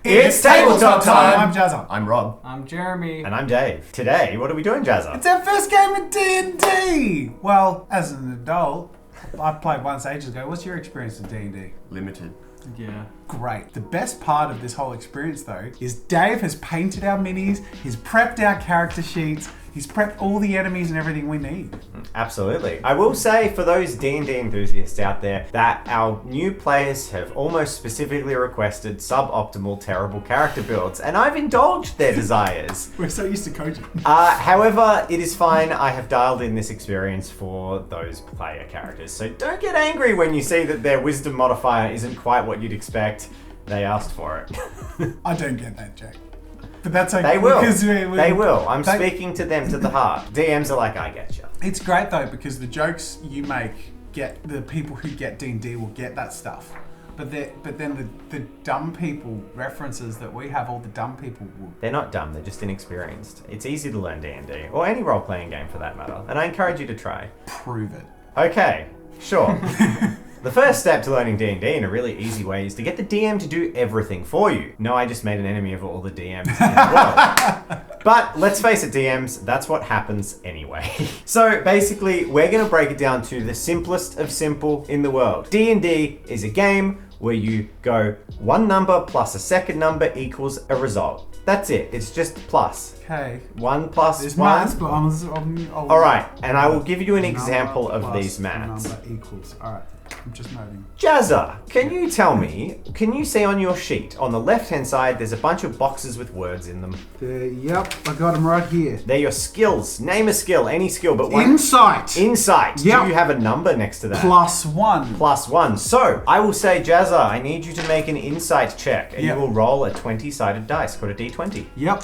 It's tabletop time! I'm Jazza. I'm Rob. I'm Jeremy. And I'm Dave. Today, what are we doing, Jazza? It's our first game of D&D! Well, as an adult, I played once ages ago. What's your experience with D&D? Limited. Yeah. Great. The best part of this whole experience, though, is Dave has painted our minis, he's prepped our character sheets, he's prepped all the enemies and everything we need. Absolutely. I will say for those D&D enthusiasts out there that our new players have almost specifically requested suboptimal, terrible character builds, and I've indulged their desires. We're so used to coaching. However, it is fine. I have dialed in this experience for those player characters. So don't get angry when you see that their wisdom modifier isn't quite what you'd expect. They asked for it. I don't get that, Jack. But that's okay. They will. Because they will. I'm speaking to them to the heart. DMs are like, I get you. It's great though because the jokes you make get the people who get D&D will get that stuff. But then the dumb people references that we have, all the dumb people will. They're not dumb. They're just inexperienced. It's easy to learn D&D or any role-playing game for that matter, and I encourage you to try. Prove it. Okay, sure. The first step to learning D&D in a really easy way is to get the DM to do everything for you. No, I just made an enemy of all the DMs in the world. But let's face it, DMs, that's what happens anyway. So basically, we're going to break it down to the simplest of simple in the world. D&D is a game where you go one number plus a second number equals a result. That's it. It's just plus. Okay. 1 plus There's 1. maths, but All right, and I will give you an example of these maths. Number equals. All right. I'm just noting. Jazza, can you tell me, can you see on your sheet, on the left-hand side, there's a bunch of boxes with words in them. Yep, I got them right here. They're your skills. Name a skill, any skill, but one. Insight. Insight. Yep. Do you have a number next to that? +1. +1. So, I will say, Jazza, I need you to make an insight check, and Yep. you will roll a 20-sided dice, called a D20. Yep.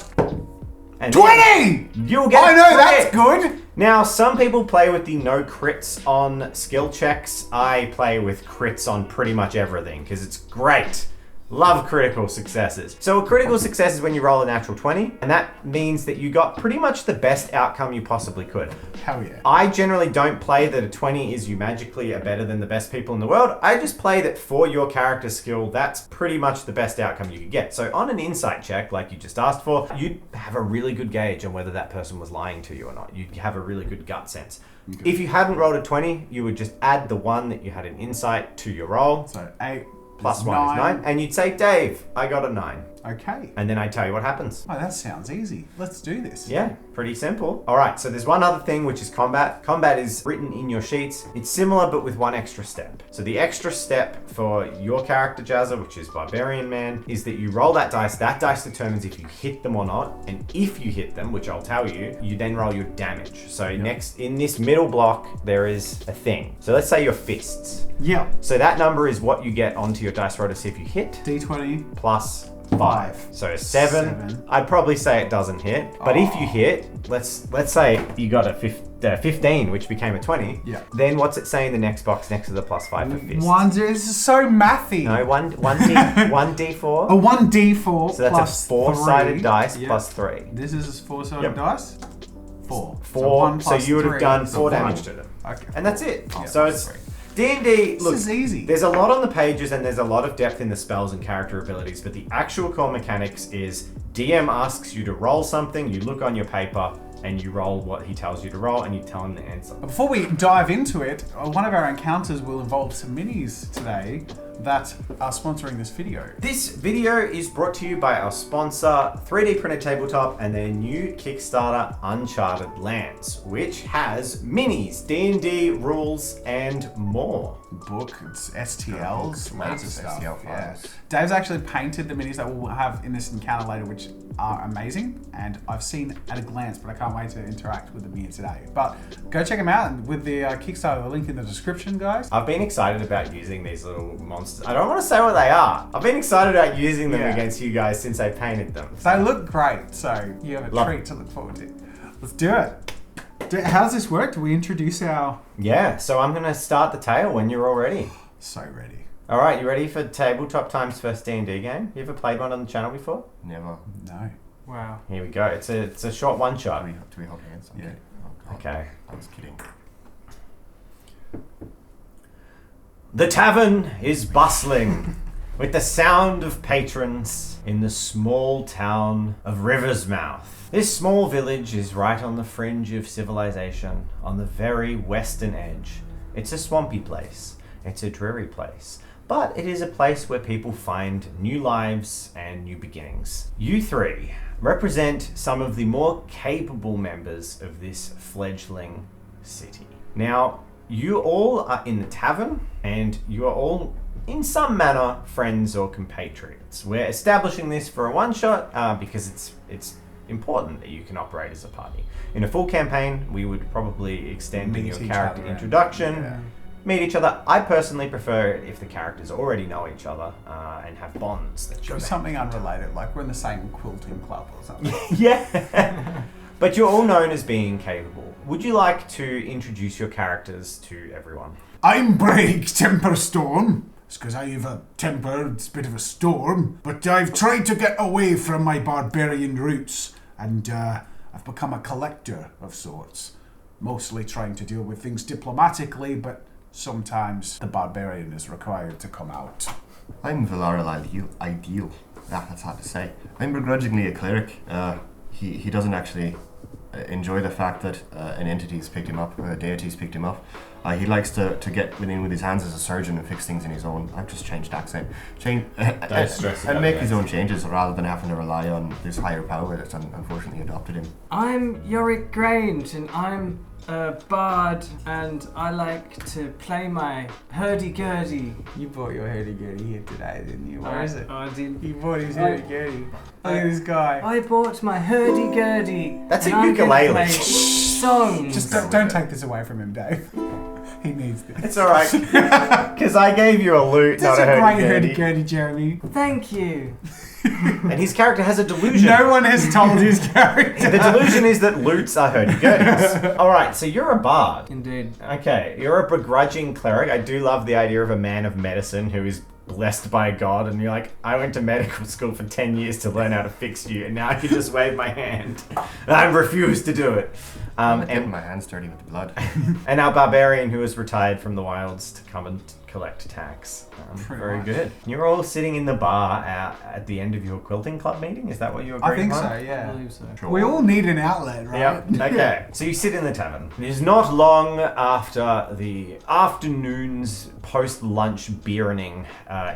And 20! You'll get I know, crit. that's good. Now, some people play with the no crits on skill checks. I play with crits on pretty much everything because it's great. Love critical successes. So a critical success is when you roll a natural 20, and that means that you got pretty much the best outcome you possibly could. Hell yeah. I generally don't play that a 20 is you magically are better than the best people in the world. I just play that for your character skill, that's pretty much the best outcome you could get. So on an insight check, like you just asked for, you'd have a really good gauge on whether that person was lying to you or not. You'd have a really good gut sense. Okay. If you hadn't rolled a 20, you would just add the 1 that you had in insight to your roll. So 8 plus 1 is 9. And you'd say, Dave, I got a 9. Okay. And then I'd tell you what happens. Oh, that sounds easy. Let's do this. Yeah, pretty simple. All right, so there's one other thing, which is combat. Combat is written in your sheets. It's similar, but with one extra step. So the extra step for your character, Jazza, which is Barbarian Man, is that you roll that dice. That dice determines if you hit them or not. And if you hit them, which I'll tell you, you then roll your damage. So next, in this middle block, there is a thing. So let's say your fists. Yeah. So that number is what you get onto your dice roll to see if you hit. D20. Plus 5. So 7. I'd probably say it doesn't hit. But if you hit, let's say you got a 15, which became a 20. Yeah. Then what's it say in the next box next to the +5 for fists? 1, 0. This is so mathy. No, 1d4. A 1d4. So that's a 4-sided dice plus 3. This is a 4-sided dice? 4. 4. So you would have 3, done so 4 damage to them. Okay. And that's it. Oh, So it's D&D, look, this is easy. There's a lot on the pages and there's a lot of depth in the spells and character abilities, but the actual core mechanics is DM asks you to roll something, you look on your paper, and you roll what he tells you to roll, and you tell him the answer. Before we dive into it, one of our encounters will involve some minis today that are sponsoring this video. This video is brought to you by our sponsor, 3D Printed Tabletop, and their new Kickstarter, Uncharted Lands, which has minis, D&D rules, and more. Book, it's STLs, loads of stuff. STL Yeah. Dave's actually painted the minis that we'll have in this encounter later, which are amazing, and I've seen at a glance, but I can't wait to interact with them here today. But go check them out with the Kickstarter, the link in the description, guys. I've been excited about using these little monsters. I don't want to say what they are. I've been excited about using them against you guys since I painted them. They look great, so you have a treat to look forward to. Let's do it. How does this work? Do we introduce our... Yeah, so I'm going to start the tale when you're all ready. So ready. All right, you ready for Tabletop Time's first D&D game? You ever played one on the channel before? Never. No. Wow. Here we go. It's a short one-shot. Do we hold hands? Yeah. Okay. I was kidding. The tavern is bustling. with the sound of patrons in the small town of Riversmouth. This small village is right on the fringe of civilization, on the very western edge. It's a swampy place. It's a dreary place. But it is a place where people find new lives and new beginnings. You three represent some of the more capable members of this fledgling city. Now, you all are in the tavern, and you are all, in some manner, friends or compatriots. We're establishing this for a one-shot because it's important that you can operate as a party. In a full campaign, we would probably extend in your character introduction, meet each other. I personally prefer it if the characters already know each other and have bonds. That Or something unrelated, like we're in the same quilting club or something. Yeah. But you're all known as being capable. Would you like to introduce your characters to everyone? I'm Brig Temperstorm. It's because I have a temper, it's a bit of a storm. But I've tried to get away from my barbarian roots, and I've become a collector of sorts. Mostly trying to deal with things diplomatically, but sometimes the barbarian is required to come out. I'm Valaril Ideal. That's hard to say. I'm begrudgingly a cleric. He doesn't actually enjoy the fact that an entity's picked him up, a deity's picked him up. He likes to get within with his hands as a surgeon and fix things in his own. I've just changed accent. And make his own changes rather than having to rely on this higher power that's unfortunately adopted him. I'm Yorick Grange, and I'm a bard, and I like to play my hurdy-gurdy. You bought your hurdy-gurdy here today, didn't you? Where is it? I did. He bought his hurdy-gurdy. Look at this guy. I bought my hurdy-gurdy. That's a and I'm gonna ukulele. play songs. Just don't take this away from him, Dave. He needs this. It's alright. Because I gave you a lute, not That's a a great hurdy-gurdy. hurdy-gurdy, Jeremy. Thank you. And his character has a delusion. No one has told his character. The delusion is that lutes are hurdy-gurdies. Alright, so you're a bard. Indeed. Okay, you're a begrudging cleric. I do love the idea of a man of medicine who is blessed by God, and you're like, I went to medical school for 10 years to learn how to fix you, and now I can just wave my hand. I refuse to do it. And my hands dirty with the blood. And our barbarian who has retired from the wilds to come and collect tax. Very good. You're all sitting in the bar at the end of your quilting club meeting? Is that what you agreed I think on? so, I yeah. believe so. Sure. We all need an outlet, right? Yep. Okay. So you sit in the tavern. It is not long after the afternoon's post-lunch beering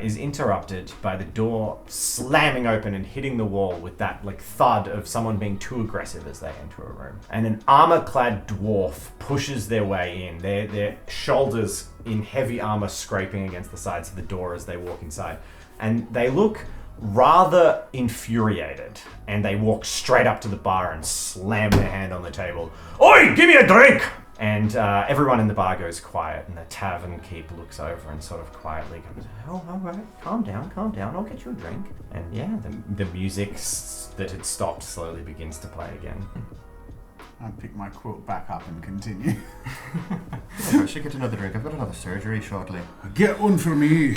is interrupted by the door slamming open and hitting the wall with that like thud of someone being too aggressive as they enter a room. And an armor-clad dwarf pushes their way in. Their shoulders in heavy armor scraping against the sides of the door as they walk inside. And they look rather infuriated, and they walk straight up to the bar and slam their hand on the table. Oi, give me a drink! And everyone in the bar goes quiet, and the tavern keep looks over and sort of quietly goes, oh, all right, calm down, I'll get you a drink. And yeah, the music that had stopped slowly begins to play again. I pick my quilt back up and continue. I should get another drink. I've got another surgery shortly. Get one for me.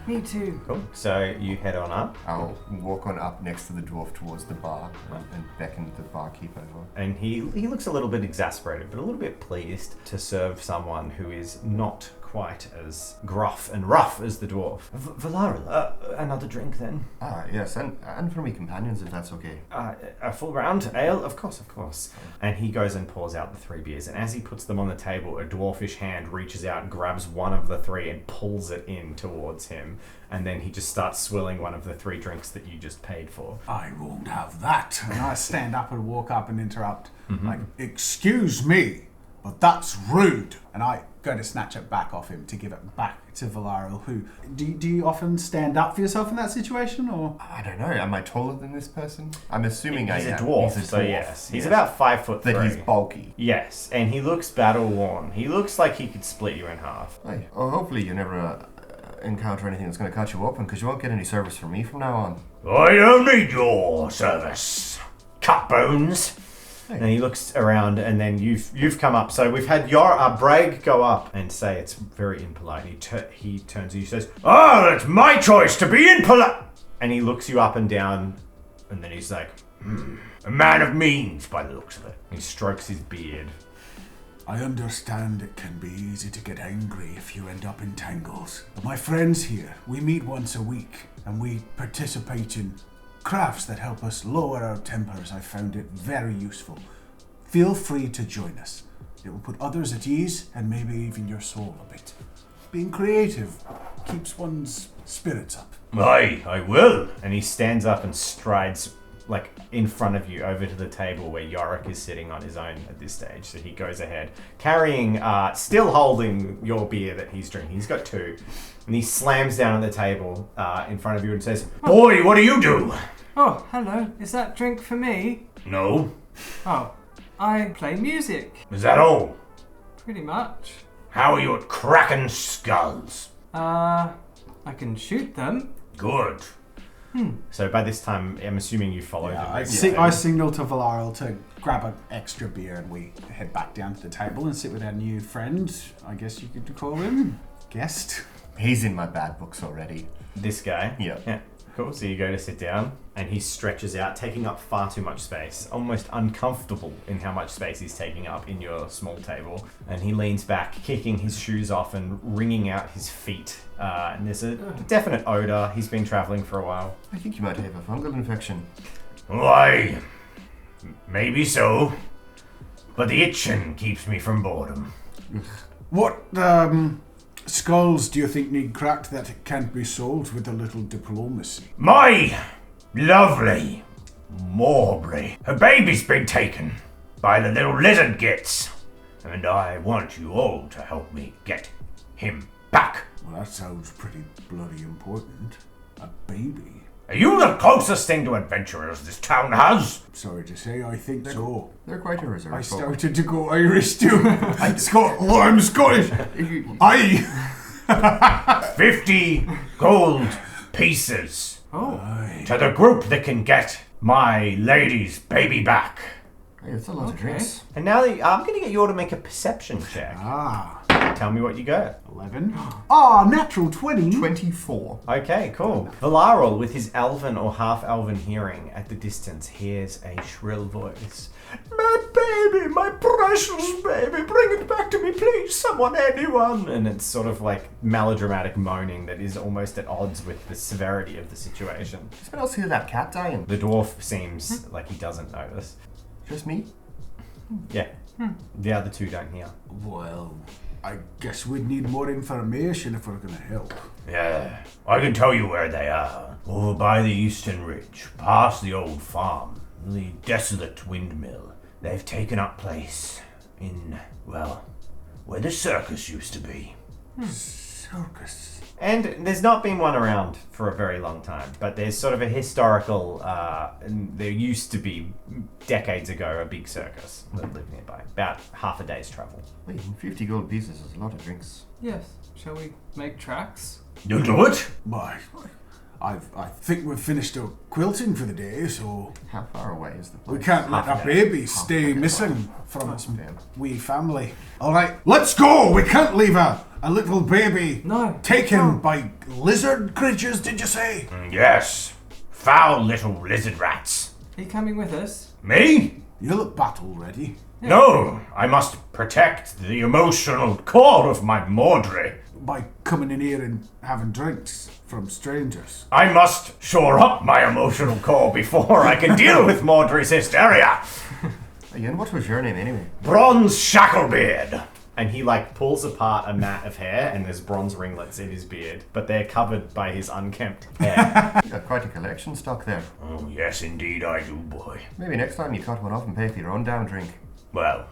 Me too. Cool. So you head on up, I'll walk on up next to the dwarf towards the bar and beckon the barkeep over. and he looks a little bit exasperated, but a little bit pleased to serve someone who is not quite as gruff and rough as the dwarf. Valaril, another drink then? Ah, yes, and for me companions, if that's okay. A full round ale? Of course. And he goes and pours out the 3 beers, and as he puts them on the table, a dwarfish hand reaches out and grabs one of the 3 and pulls it in towards him, and then he just starts swilling one of the 3 drinks that you just paid for. I won't have that. And I stand up and walk up and interrupt. Like, Excuse me, but that's rude. and I go to snatch it back off him to give it back to Valaril, who... Do you often stand up for yourself in that situation, or...? I don't know. Am I taller than this person? I'm assuming I He's a am. dwarf, He's a so dwarf. yes. He's Yes. about 5'3". That he's bulky. Yes, and he looks battle worn. He looks like he could split you in half. Aye. Oh, hopefully you never encounter anything that's going to cut you open, because you won't get any service from me from now on. I don't need your service, cut bones. And he looks around, and then you've come up. So we've had your Bragg go up and say it's very impolite. He turns to you, says, "Oh, it's my choice to be impolite." And he looks you up and down, and then he's like, "A man of means by the looks of it." He strokes his beard. I understand it can be easy to get angry if you end up in tangles. But my friends here, we meet once a week, and we participate in crafts that help us lower our tempers. I found it very useful. Feel free to join us. It will put others at ease, and maybe even your soul a bit. Being creative keeps one's spirits up. Aye, I will. And he stands up and strides like in front of you over to the table where Yorick is sitting on his own at this stage. So he goes ahead, carrying, still holding your beer that he's drinking. He's got 2. And he slams down on the table in front of you and says, "Boy, what do you do?" Oh, hello. Is that drink for me? No. Oh, I play music. Is that all? Pretty much. How are you at cracking skulls? I can shoot them. Good. So by this time, I'm assuming you followed him. I signal to Valaril to grab an extra beer, and we head back down to the table and sit with our new friend. I guess you could call him guest. He's in my bad books already. This guy? Yeah. Cool. So you go to sit down, and he stretches out, taking up far too much space, almost uncomfortable in how much space he's taking up in your small table. And he leans back, kicking his shoes off and wringing out his feet. And there's a definite odor. He's been traveling for a while. I think you might have a fungal infection. Why? Maybe so. But the itching keeps me from boredom. What skulls do you think need cracked that can't be solved with a little diplomacy? My lovely Maubrey. Her baby's been taken by the little lizard gits. And I want you all to help me get him back. Well, that sounds pretty bloody important. A baby? Are you the closest thing to adventurers this town has? Sorry to say, I think so. They're quite a reserve. I started to go Irish too. I'm Scottish. I 50 gold pieces Oh, to the group that can get my lady's baby back. Hey, it's a lot of drinks. And now that I'm going to get you all to make a perception check. Tell me what you got. 11. Ah, natural 20. 24. Okay, cool. Valaril, with his elven or half-elven hearing at the distance, hears a shrill voice. My baby, my precious baby, bring it back to me, please, someone, anyone. And it's sort of like melodramatic moaning that is almost at odds with the severity of the situation. Does anyone else hear that cat dying? The dwarf seems like he doesn't notice. Just me? Yeah. The other 2 don't hear. Well, I guess we'd need more information if we're going to help. Yeah, I can tell you where they are. Over by the eastern ridge, past the old farm, the desolate windmill. They've taken up place in, well, where the circus used to be. Circus. And there's not been one around for a very long time, but there's sort of a historical, there used to be, decades ago, a big circus that lived nearby. About half a day's travel. Wait, 50 gold pieces is a lot of drinks. yes. Shall we make tracks? You do it? My, I think we've finished our quilting for the day, so How far away is the we place? can't let Half our a day. baby stay missing from its Damn. wee family. All right, let's go. We can't leave a little baby No. taken by lizard creatures. Did you say? Yes. Foul little lizard rats. Are you coming with us? Me? You look battle ready. No, I must protect the emotional core of my Mordre. By coming in here and having drinks from strangers. I must shore up my emotional core before I can deal with Mordre's hysteria. Hey, and what was your name anyway? Bronze Shacklebeard. And he pulls apart a mat of hair and there's bronze ringlets in his beard, but they're covered by his unkempt hair. You got quite a collection stock there. Oh, yes, indeed I do, boy. Maybe next time you cut one off and pay for your own down drink. Well,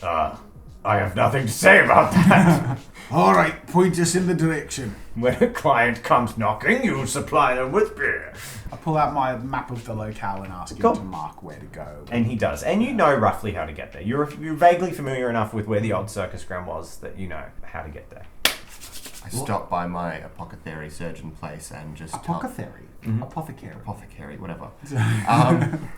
I have nothing to say about that. All right, point us in the direction. When a client comes knocking, you supply them with beer. I pull out my map of the locale and ask him Cool. to mark where to go. And he does. And you know roughly how to get there. You're vaguely familiar enough with where the old circus ground was that you know how to get there. I stopped by my apothecary surgeon place and just Apothecary? Mhm. apothecary, whatever.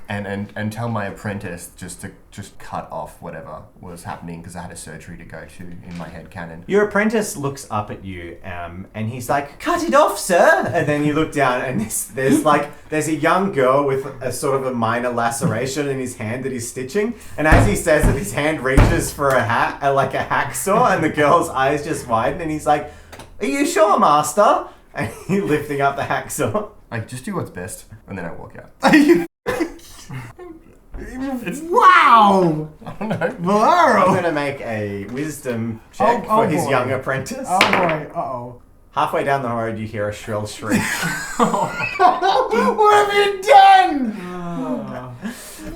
And tell my apprentice just to cut off whatever was happening because I had a surgery to go to in my head canon. Your apprentice looks up at you, and he's like, "Cut it off, sir!" And then you look down, and there's a young girl with a sort of a minor laceration in his hand that he's stitching. And as he says it, his hand reaches for a hacksaw, and the girl's eyes just widen, and he's like, "Are you sure, master?" And he's lifting up the hacksaw. Like, just do what's best, and then I walk out. Wow! I don't know. I'm Valaro! gonna make a wisdom check for his boy. young apprentice. Oh boy, uh-oh. Halfway down the road, you hear a shrill shriek. What have you done?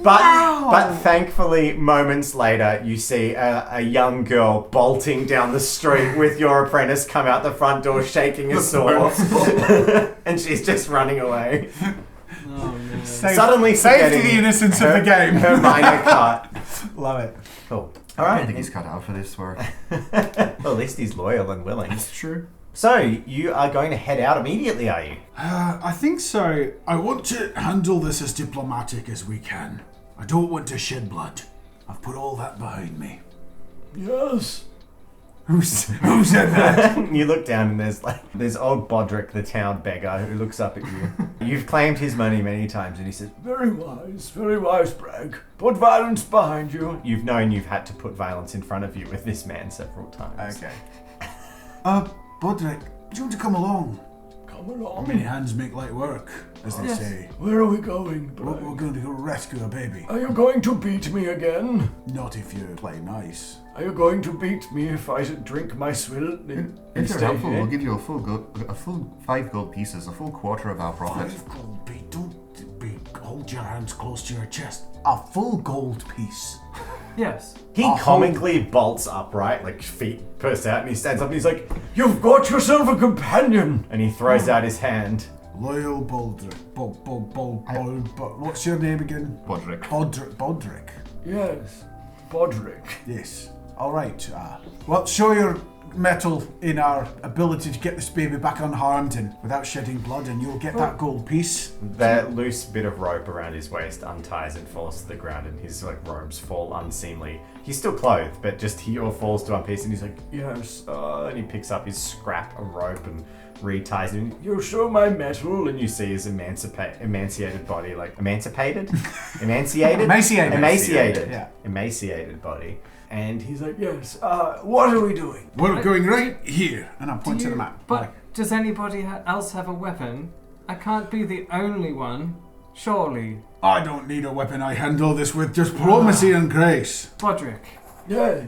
But thankfully, moments later, you see a young girl bolting down the street with your apprentice come out the front door shaking a sword. And she's just running away. Oh, man. Suddenly Safety forgetting the innocence of the game. Her minor cut. Love it. Cool. I Alright. don't think he's cut out for this work. Well, at least he's loyal and willing. That's true. So, you are going to head out immediately, are you? I think so. I want to handle this as diplomatic as we can. I don't want to shed blood. I've put all that behind me. Yes. Who said that? You look down and there's old Bodrick, the town beggar, who looks up at you. You've claimed his money many times, and he says, very wise, Bragg. Put violence behind you. You've known you've had to put violence in front of you with this man several times. Okay. Bodrick, do you want to come along? Come along. Many hands make light work, as they Yes. say. Where are we going, We're going to go rescue a baby. Are you going to beat me again? Not if you play nice. Are you going to beat me if I drink my swill? If you're helpful, we'll give you a full 5 gold pieces, a full quarter of our profit. 5 gold piece. Don't be. Hold your hands close to your chest. A full gold piece. Yes. He comically bolts upright, like feet burst out, and he stands up and he's like, "You've got yourself a companion!" And he throws out his hand. Loyal Bodrick. What's your name again? Bodrick. Bodrick. Yes, Bodrick. Yes. All right. Well, show your mettle in our ability to get this baby back unharmed and without shedding blood, and you'll get that gold piece. The loose bit of rope around his waist unties and falls to the ground, and his robes fall unseemly. He's still clothed, but just he all falls to one piece, and he's like, "Yes," and he picks up his scrap of rope and reties him. "You'll show my metal," and you see his emaciated body, like emancipated, emaciated, Yeah. emaciated body. And he's like, "Yes. What are we doing?" We're going right here. And I point to the map. But does anybody else have a weapon? I can't be the only one, surely. I don't need a weapon. I handle this with diplomacy and grace. Bodrick, Yes.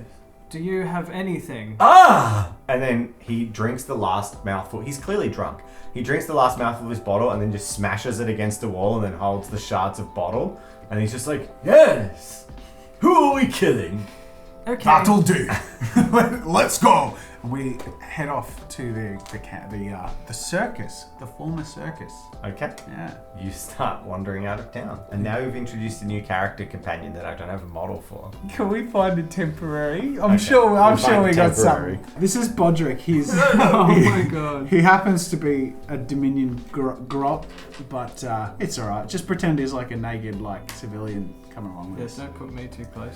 do you have anything? And then he drinks the last mouthful. He's clearly drunk. He drinks the last mouthful of his bottle and then just smashes it against the wall and then holds the shards of bottle. And he's just like, "Yes. Who are we killing?" Okay. That'll do. Let's go. We head off to the circus, the former circus. Okay. Yeah. You start wandering out of town. And now we've introduced a new character companion that I don't have a model for. Can we find a temporary? I'm Okay, sure we'll find we a got temporary. some. This is Bodrick. He's Oh my god. he happens to be a Dominion grot, but it's alright. Just pretend he's like a naked civilian coming along with Yes, us. don't put me too close.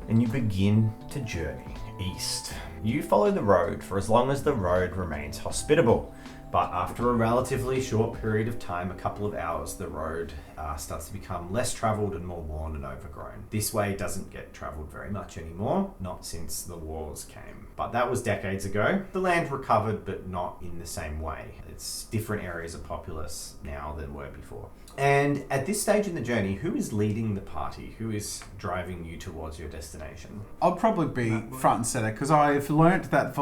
And you begin to journey east. You follow the road for as long as the road remains hospitable. But after a relatively short period of time, a couple of hours, the road starts to become less travelled and more worn and overgrown. This way doesn't get travelled very much anymore, not since the wars came. But that was decades ago. The land recovered, but not in the same way. It's different areas are populous now than were before. And at this stage in the journey, who is leading the party? Who is driving you towards your destination? I'll probably be front and center because I've learnt that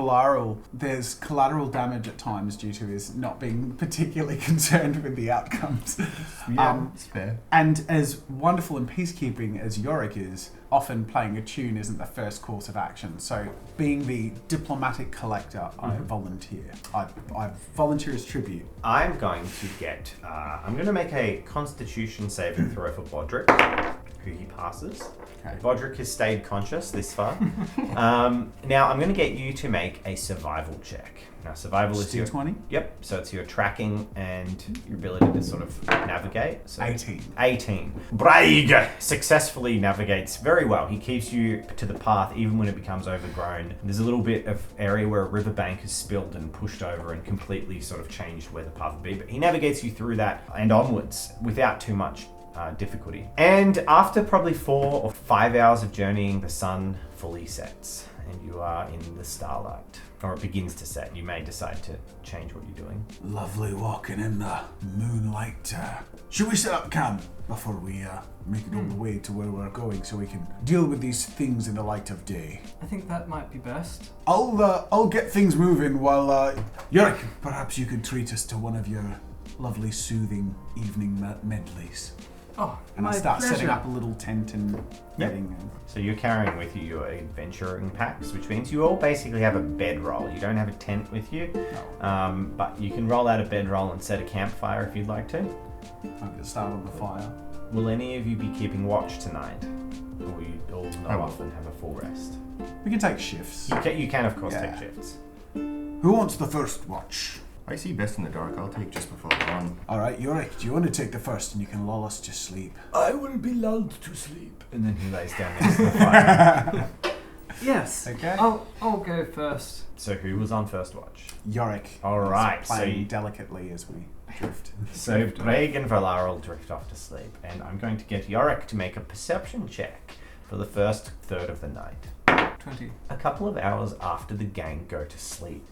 there's collateral damage at times due to his not being particularly concerned with the outcomes. It's fair. And as wonderful in peacekeeping as Yorick is, often playing a tune isn't the first course of action. So being the diplomatic collector, I volunteer. I volunteer as tribute. I'm going to get, I'm going to make a constitution saving throw for Bodrick. who he passes. Okay. Vodrick has stayed conscious this far. Now I'm going to get you to make a survival check. Now survival is your... D20? Yep, so it's your tracking and your ability to sort of navigate. So 18. 18. Braig successfully navigates very well. He keeps you to the path even when it becomes overgrown. There's a little bit of area where a riverbank has spilled and pushed over and completely sort of changed where the path would be. But he navigates you through that and onwards without too much difficulty. And after probably 4 or 5 hours of journeying, the sun fully sets and you are in the starlight. Or it begins to set. You may decide to change what you're doing. Lovely walking in the moonlight. Should we set up camp before we make it all the way to where we're going so we can deal with these things in the light of day? I think that might be best. I'll get things moving while Yorick, perhaps you could treat us to one of your lovely soothing evening medleys. Oh, And I my start pleasure. setting up a little tent and bedding. So you're carrying with you your adventuring packs, which means you all basically have a bedroll. You don't have a tent with you, but you can roll out a bedroll and set a campfire if you'd like to. I'm going to start on the fire. Will any of you be keeping watch tonight? Or will you all I know will. off and have a full rest? We can take shifts. You can of course Yeah. take shifts. Who wants the first watch? I see best in the dark. I'll take just before dawn. Alright, Yorick, do you want to take the first and you can lull us to sleep? I will be lulled to sleep. And then he lays down next to the fire. Yes. Okay. I'll go first. So who was on first watch? Yorick. Alright, Is so playing delicately as we drift. So Braig and Valar will drift off to sleep, and I'm going to get Yorick to make a perception check for the first third of the night. 20. A couple of hours after the gang go to sleep,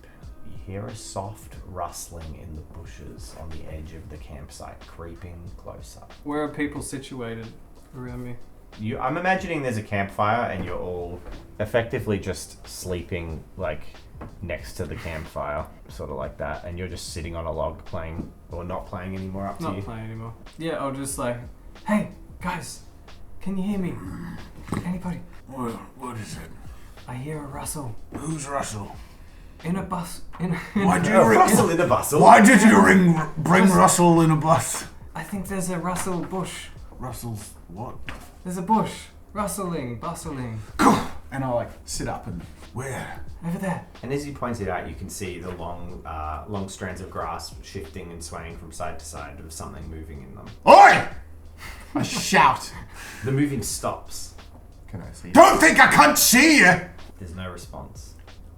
you hear a soft rustling in the bushes on the edge of the campsite, creeping closer. Where are people situated around me? I'm imagining there's a campfire and you're all effectively just sleeping like next to the campfire, sort of like that, and you're just sitting on a log playing, or not playing anymore, up to Not you. playing anymore. Yeah, I'll just like, hey, guys, can you hear me? Anybody? What is it? I hear a rustle Who's Russell? in a bus. Why do Oh, you rustle in the bustle. Why did you bring Russell in a bus? I think there's a rustle bush. Russell's what? There's a bush. Rustling, bustling. And I'll like sit up and Where? Over there. And as you pointed out, you can see the long strands of grass shifting and swaying from side to side of something moving in them. Oi! I shout. The moving stops. Can I see it? Don't think I can't see you! There's no response.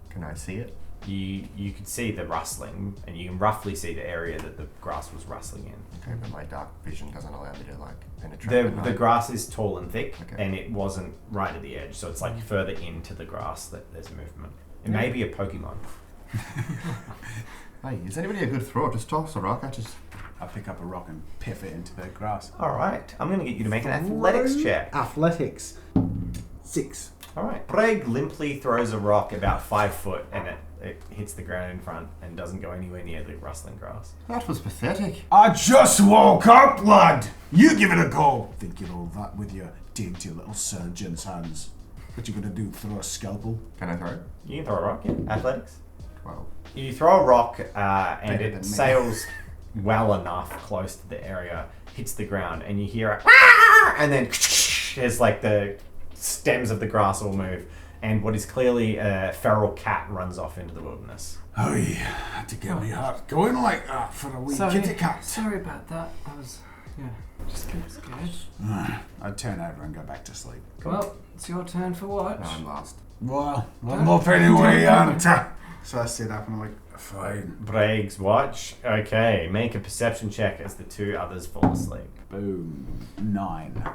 Can I see it? You could see the rustling, and you can roughly see the area that the grass was rustling in. Okay, but my dark vision doesn't allow me to like penetrate. and The hide. grass is tall and thick, Okay. and it wasn't right at the edge, so it's like further into the grass that there's movement. It may be a Pokemon. Hey, is anybody a good thrower? Just toss a rock at us. I pick up a rock and piff it into the grass. All right, I'm going to get you to make an athletics check. Athletics. 6. All right. Braig limply throws a rock about 5 foot, and it hits the ground in front and doesn't go anywhere near the rustling grass. That was pathetic. I just woke up, lad! You give it a go! Think you're all that with your dainty little surgeon's hands. What you gonna do, throw a scalpel? Can I throw it? You can throw a rock, yeah. Athletics. 12. You throw a rock, and Better than it me. sails well enough close to the area, hits the ground, and you hear a "Ah!" and then there's like the stems of the grass all move, and what is clearly a feral cat runs off into the wilderness. Oh yeah, had to get me heart going like that for a wee Sorry, kitty cat. sorry about that. I was, just getting scared. I turn over and go back to sleep. Well, it's your turn for watch. No, I'm lost. Well, I'm up anyway, aren't I? So I sit up and I'm like, Fine. Braig's watch. Okay, make a perception check as the two others fall asleep. boom, 9.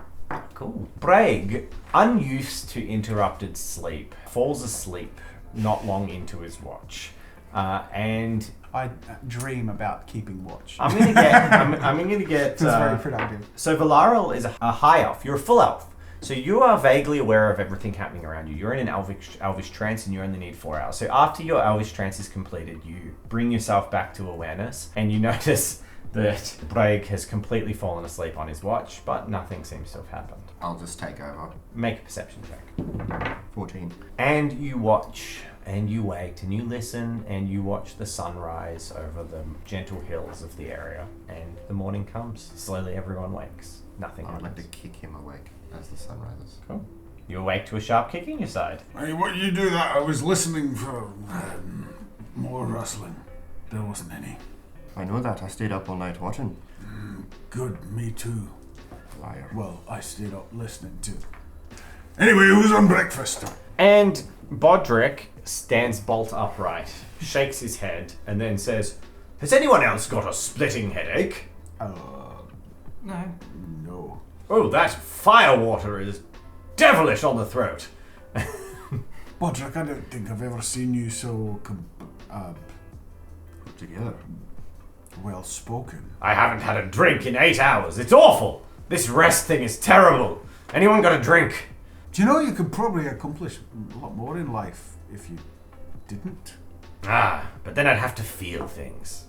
Cool. Braig, unused to interrupted sleep, falls asleep not long into his watch. And I dream about keeping watch. I'm gonna get. I'm gonna get. It's very productive. So Valaril is a high elf. You're a full elf. So you are vaguely aware of everything happening around you. You're in an elvish trance, and you only need 4 hours. So after your elvish trance is completed, you bring yourself back to awareness, and you notice that Braig has completely fallen asleep on his watch, but nothing seems to have happened. I'll just take over. Make a perception check. 14. And you watch, and you wait, and you listen, and you watch the sunrise over the gentle hills of the area. And the morning comes. Slowly everyone wakes. Nothing I would like happens. to kick him awake as the sun rises. Cool. You awake to a sharp kick in your side. Hey, what you do that? I was listening for more rustling. There wasn't any. I know that. I stayed up all night watching. Good, me too. Liar. Well, I stayed up listening too. Anyway, who's on breakfast? And Bodrick stands bolt upright, shakes his head, and then says, "Has anyone else got a splitting headache?" No. No. Oh, that firewater is devilish on the throat. Bodrick, I don't think I've ever seen you so Put together. well spoken. I haven't had a drink in 8 hours. It's awful. This rest thing is terrible. Anyone got a drink? Do you know you could probably accomplish a lot more in life if you didn't? Ah, but then I'd have to feel things.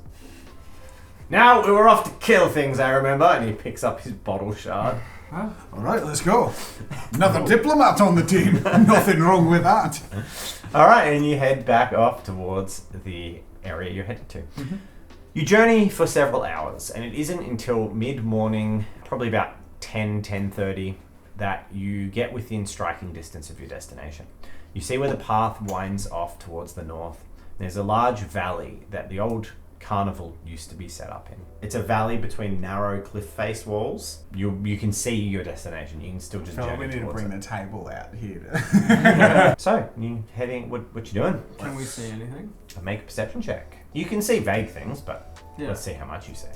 Now we were off to kill things, I remember. And he picks up his bottle shard. All right, let's go. Another diplomat on the team. Nothing wrong with that. All right, and you head back off towards the area you're headed to. You journey for several hours, and it isn't until mid-morning, probably about 10:30, that you get within striking distance of your destination. You see where the path winds off towards the north. There's a large valley that the old carnival used to be set up in. It's a valley between narrow cliff face walls. You can see your destination. You can still just So journey we need to towards bring it. the table out here. So, you heading, what you doing? Can we see anything? Make a perception check. You can see vague things, but Yeah. let's see how much you see.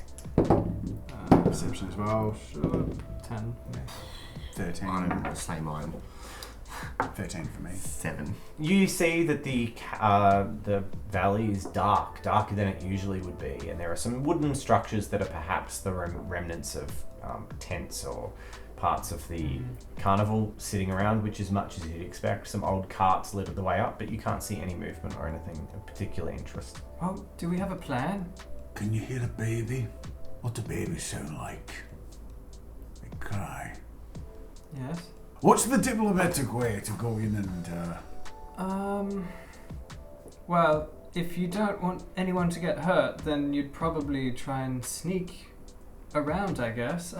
Perception as well. Sure. 10. 13. I'm the same line. 13 for me. 7. You see that the valley is darker than it usually would be, and there are some wooden structures that are perhaps the remnants of tents or parts of the carnival sitting around, which is much as you'd expect. Some old carts littered the way up, but you can't see any movement or anything of particular interest. Well, do we have a plan? Can you hear a baby? What do babies sound like? They cry. Yes. What's the diplomatic way to go in and Well, if you don't want anyone to get hurt, then you'd probably try and sneak around, I guess.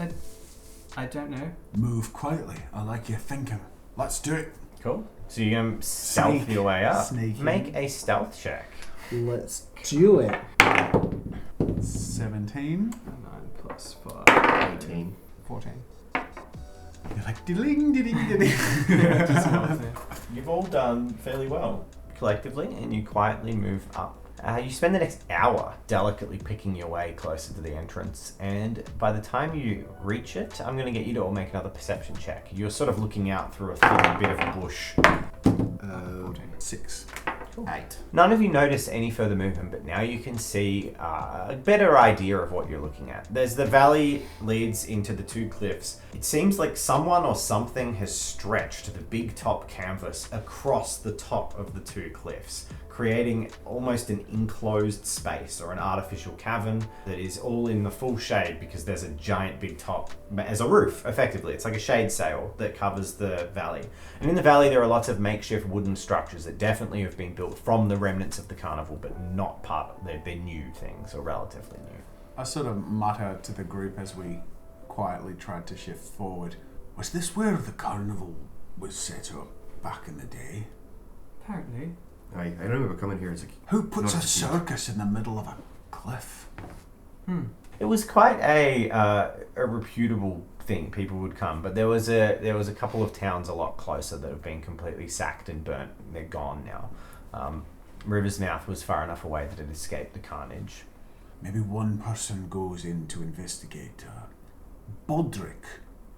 I don't know. move quietly? I like your thinking. Let's do it. Cool. So you're going to stealth your way up. Sneaky. Make a stealth check. Let's do it. 17. 9 plus 5. 18. 14. You're like, diddling, diddling, diddling. Just half, yeah. You've all done fairly well collectively, and you quietly move up. You spend the next hour delicately picking your way closer to the entrance, and by the time you reach it, I'm going to get you to all make another perception check. You're sort of looking out through a thin bit of a bush. 6. 8. None of you notice any further movement, but now you can see a better idea of what you're looking at. There's the valley leads into the two cliffs. It seems like someone or something has stretched the big top canvas across the top of the two cliffs, creating almost an enclosed space or an artificial cavern that is all in the full shade because there's a giant big top as a roof, effectively. It's like a shade sail that covers the valley. And in the valley there are lots of makeshift wooden structures that definitely have been built from the remnants of the carnival, but not part of they're new things or relatively new. I sort of mutter to the group as we quietly tried to shift forward. Was this where the carnival was set up back in the day? Apparently. I remember coming here as a Who puts Not a as a kid. circus in the middle of a cliff? It was quite a reputable thing. People would come, but there was a couple of towns a lot closer that have been completely sacked and burnt. They're gone now. River's Mouth was far enough away that it escaped the carnage. Maybe one person goes in to investigate. Bodrick,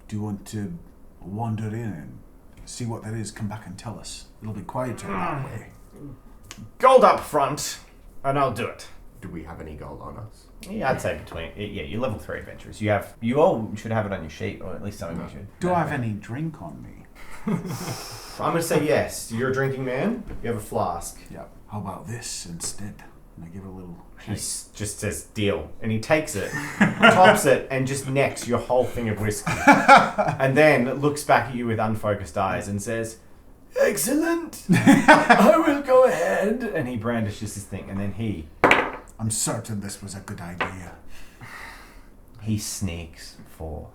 do you want to wander in and see what there is? Come back and tell us. It'll be quieter that way. Gold up front, and I'll do it. Do we have any gold on us? Yeah, I'd say you're level 3 adventurers. You all should have it on your sheet, or at least some of you should. Do I have any drink on me? I'm gonna say yes. You're a drinking man. You have a flask. Yep. How about this instead? And I give it a little He shake. just says, deal. And he takes it, tops it, and just necks your whole thing of whiskey. And then looks back at you with unfocused eyes and says, excellent. I will go ahead. And he brandishes his thing. And then I'm certain this was a good idea. he sneaks forth.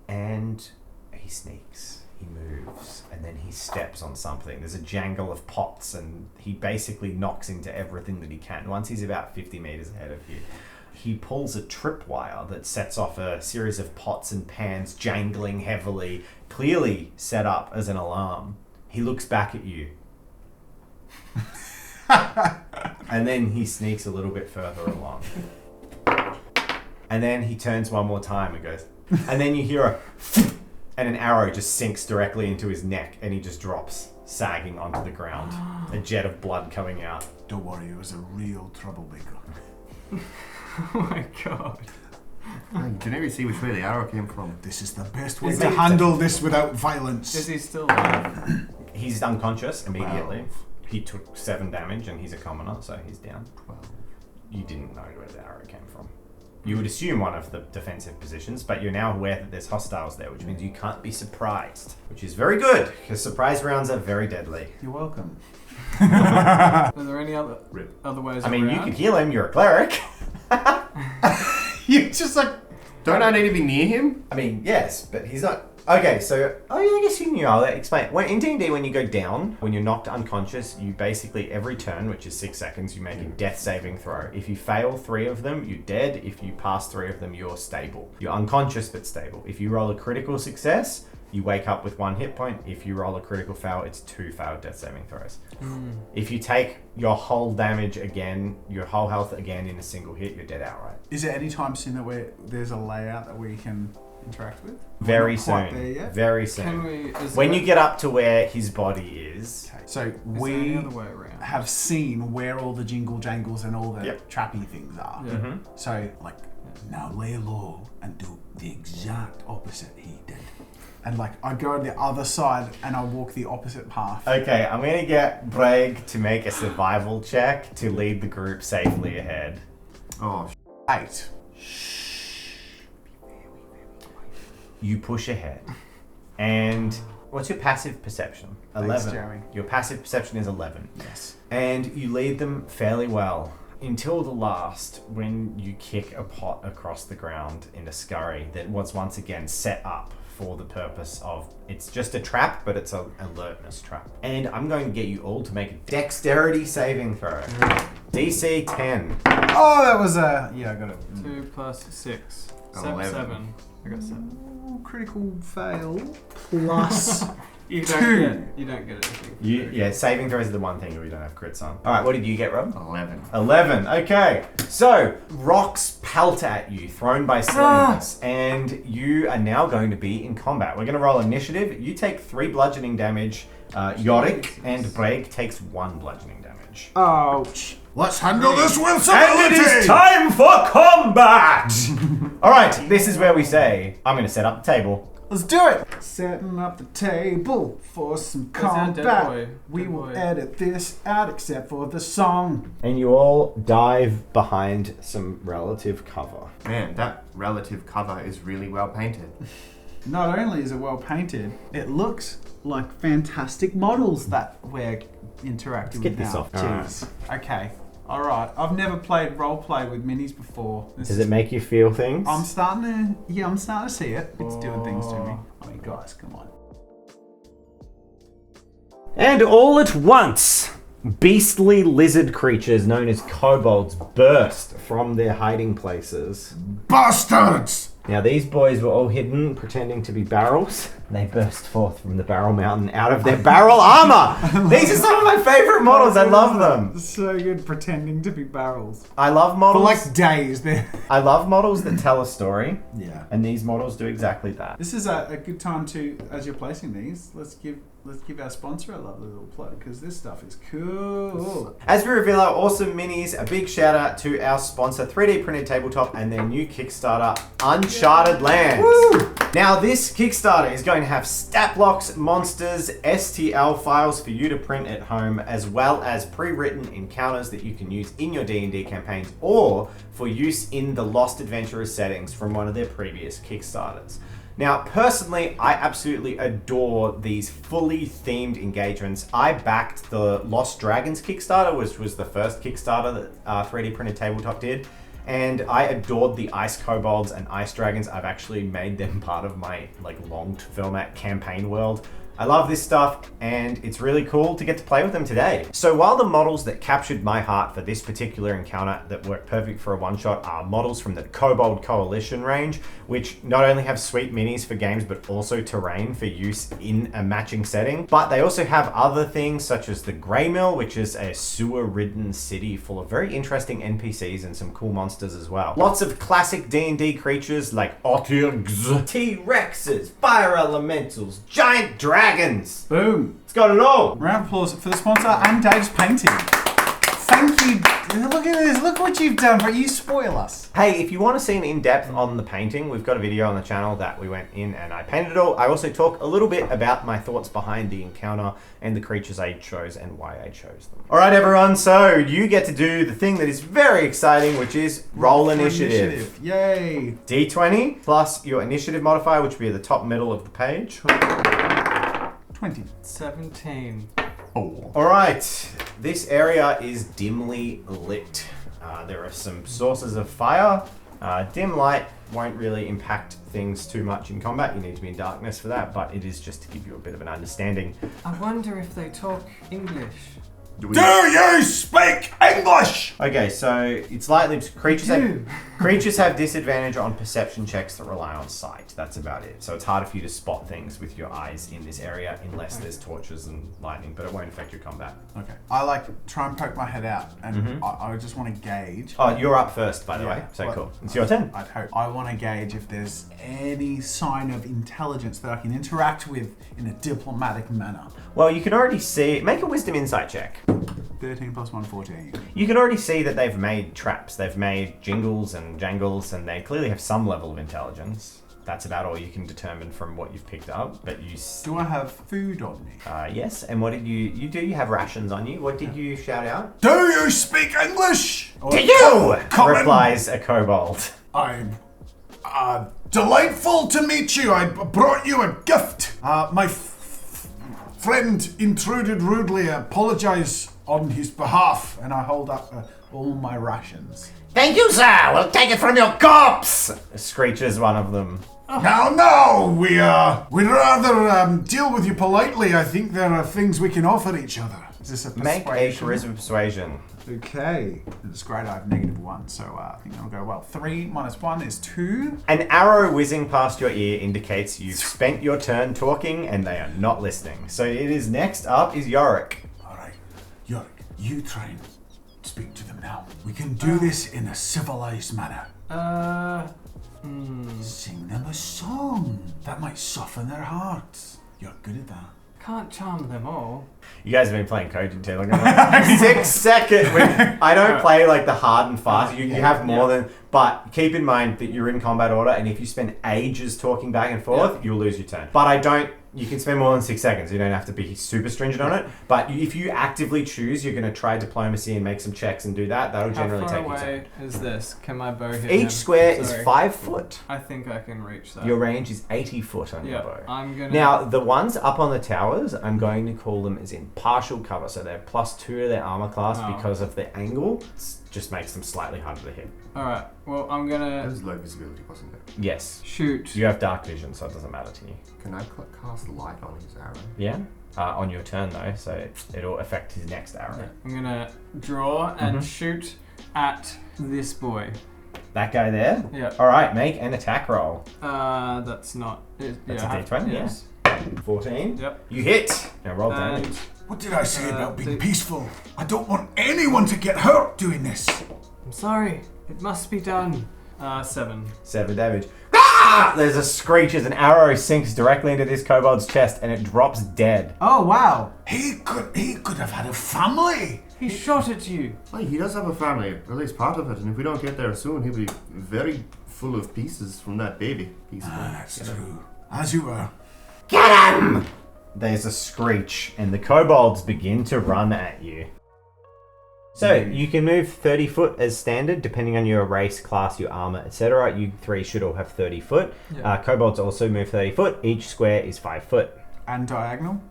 And he sneaks. He moves. And then he steps on something. There's a jangle of pots. And he basically knocks into everything that he can. Once he's about 50 meters ahead of you, he pulls a tripwire that sets off a series of pots and pans jangling heavily, clearly set up as an alarm. He looks back at you. And then he sneaks a little bit further along. And then he turns one more time and goes, and then you hear a and an arrow just sinks directly into his neck and he just drops, sagging onto the ground. A jet of blood coming out. Don't worry, it was a real troublemaker. Oh my god. You can never see which way the arrow came from. This is the best way Is to he- handle this without violence. Is he still alive? He's unconscious immediately. 12. He took 7 damage and he's a commoner, so he's down. 12. You didn't know where the arrow came from. You would assume one of the defensive positions, but you're now aware that there's hostiles there, which means you can't be surprised, which is very good, because surprise rounds are very deadly. You're welcome. Are there any other ways I mean, around? you could heal him, you're a cleric. You just like... Don't I need to be near him? I mean, yes, but he's not... Okay, so... Oh, yeah, I guess you knew. I'll explain. In D&D, when you go down, when you're knocked unconscious, you basically, every turn, which is 6 seconds, you make a death saving throw. If you fail 3 of them, you're dead. If you pass 3 of them, you're stable. You're unconscious, but stable. If you roll a critical success, you wake up with 1 hit point. If you roll a critical fail, it's 2 failed death saving throws. If you take your whole damage again, your whole health again in a single hit, you're dead outright. Is there any time soon that there's a layout that we can interact with? Very We're not quite soon. there yet? Very soon. Can we... When you get up to where his body is, Okay. So Is there we any other way around? have seen where all the jingle jangles and all the Yep. trappy things are. Yeah. So, like, now lay low and do the exact opposite he did. And, like, I go on the other side and I walk the opposite path. okay, I'm gonna get Bragg to make a survival check to lead the group safely ahead. Oh, 8. You push ahead. And what's your passive perception? Thanks, 11. Jeremy. Your passive perception is 11. Yes. And you lead them fairly well until the last, when you kick a pot across the ground in a scurry that was once again set up for the purpose of, it's just a trap, but it's an alertness trap. And I'm going to get you all to make a dexterity saving throw. DC 10. Oh, that was a... Yeah, I got it. 2 plus 6. 11. 7. I got 7. Ooh, critical fail. Plus You Two. don't get anything. Yeah, saving throws are the one thing we don't have crits on. Alright, what did you get, Rob? 11. 11. Okay. So, rocks pelt at you, thrown by slings, and you are now going to be in combat. We're going to roll initiative. You take 3 bludgeoning damage. Yorick and Bragg takes 1 bludgeoning damage. Ouch. Let's handle this with And civility! it is time for combat! Alright, this is where we say, I'm going to set up the table. Let's do it! Setting up the table for some that dead combat. boy? We Dead will boy. edit this out except for the song. And you all dive behind some relative cover. Man, that relative cover is really well painted. Not only is it well painted, it looks like fantastic models that we're interacting get with this now. off. Jeez. Okay. Alright. I've never played roleplay with minis before. Does it make you feel things? I'm starting to see it. It's doing things to me. I mean, guys, come on. And all at once, beastly lizard creatures known as kobolds burst from their hiding places. Bastards! Now, these boys were all hidden, pretending to be barrels. They burst forth from the barrel mountain out of their barrel armor! These are some of my favorite models. I love them. So good pretending to be barrels. I love For models. like days there. I love models that tell a story, Yeah. and these models do exactly that. This is a good time to, as you're placing these, let's give let's give our sponsor a lovely little plug because this stuff is cool. As we reveal our awesome minis, a big shout out to our sponsor 3D Printed Tabletop and their new Kickstarter, Uncharted Lands. Woo! Now this Kickstarter is going to have stat blocks, monsters, STL files for you to print at home, as well as pre-written encounters that you can use in your D&D campaigns or for use in the Lost Adventurers settings from one of their previous Kickstarters. Now, personally, I absolutely adore these fully themed engagements. I backed the Lost Dragons Kickstarter, which was the first Kickstarter that 3D Printed Tabletop did, and I adored the Ice Kobolds and Ice Dragons. I've actually made them part of my long format campaign world. I love this stuff, and it's really cool to get to play with them today. So while the models that captured my heart for this particular encounter that work perfect for a one-shot are models from the Kobold Coalition range, which not only have sweet minis for games, but also terrain for use in a matching setting, but they also have other things such as the Grey Mill, which is a sewer-ridden city full of very interesting NPCs and some cool monsters as well. Lots of classic D&D creatures like Otyugs, T-Rexes, Fire Elementals, Giant Dragons. Boom. It's got it all. Round of applause for the sponsor and Dave's painting. Thank you. Look at this. Look what you've done, but you spoil us. Hey, if you want to see an in-depth on the painting, we've got a video on the channel that we went in and I painted it all. I also talk a little bit about my thoughts behind the encounter and the creatures I chose and why I chose them. All right, everyone. So you get to do the thing that is very exciting, which is roll initiative. Yay. D20 plus your initiative modifier, which will be at the top middle of the page. 20. 17. Oh. All right, this area is dimly lit. There are some sources of fire. Dim light won't really impact things too much in combat. You need to be in darkness for that, but it is just to give you a bit of an understanding. I wonder if they talk English. Do you speak English? Okay, so it's lightly creatures have disadvantage on perception checks that rely on sight. That's about it. So it's harder for you to spot things with your eyes in this area unless there's torches and lightning, but it won't affect your combat. Okay. I try and poke my head out, and I just want to gauge. Oh, you're up first, by the way. So well, cool. It's your turn. I'd hope. I want to gauge if there's any sign of intelligence that I can interact with in a diplomatic manner. Well, you can already see. Make a wisdom insight check. 13 plus 1, 14. You can already see that they've made traps. They've made jingles and jangles, and they clearly have some level of intelligence. That's about all you can determine from what you've picked up. But you do I have food on me? Yes. And what did you do? You have rations on you. What did you shout out? Do you speak English? Do you? Common. Replies a kobold. I'm delightful to meet you. I brought you a gift. My friend intruded rudely. I apologize on his behalf, and I hold up all my rations. Thank you, sir. We'll take it from your corpse. Screeches one of them. No, we'd rather deal with you politely. I think there are things we can offer each other. Is this a Make a persuasion? charisma persuasion. Okay. It's great. I have -1, so I think that'll go well. 3 minus 1 is 2. An arrow whizzing past your ear indicates you've spent your turn talking and they are not listening. So it is next up is Yorick. All right, Yorick, you try and speak to them now. We can do this in a civilized manner. Sing them a song. That might soften their hearts. You're good at that. Can't charm them all. You guys have been playing Code too long. 6 seconds. I don't play like the hard and fast. You have more than. But keep in mind that you're in combat order, and if you spend ages talking back and forth, you'll lose your turn. But I don't. You can spend more than 6 seconds. You don't have to be super stringent on it. But if you actively choose, you're going to try diplomacy and make some checks and do that. That'll generally take your turn. How far away is this? Can my bow hit Each him? square is Sorry. 5 foot. I think I can reach that. Your range is 80 foot on your Yeah, bow. I'm gonna. Now, the ones up on the towers, I'm going to call them as in partial cover. So they're +2 to their armor class because of the angle. It just makes them slightly harder to hit. Alright, well, I'm gonna That was low visibility, wasn't it? Yes. shoot. You have dark vision, so it doesn't matter to you. Can I cast light on his arrow? Yeah? On your turn, though, so it'll affect his next arrow. Yeah, I'm gonna draw and shoot at this boy. That guy there? Yeah. All right, make an attack roll. That's not. That's yeah, a D20, yes. 14. Yep. You hit. Now roll damage. And What did I say about being the- peaceful? I don't want anyone to get hurt doing this. I'm sorry. It must be done. 7. 7 damage. Ah! There's a screech as an arrow sinks directly into this kobold's chest and it drops dead. Oh wow! He could have had a family. He shot at you. Well, he does have a family, at least part of it, and if we don't get there soon, he'll be very full of pieces from that baby. That's true. As you were. Get him! There's a screech and the kobolds begin to run at you. So you can move 30 foot as standard, depending on your race, class, your armor, etc. You three should all have 30 foot. Yeah. Kobolds also move 30 foot. Each square is 5 foot. And diagonal.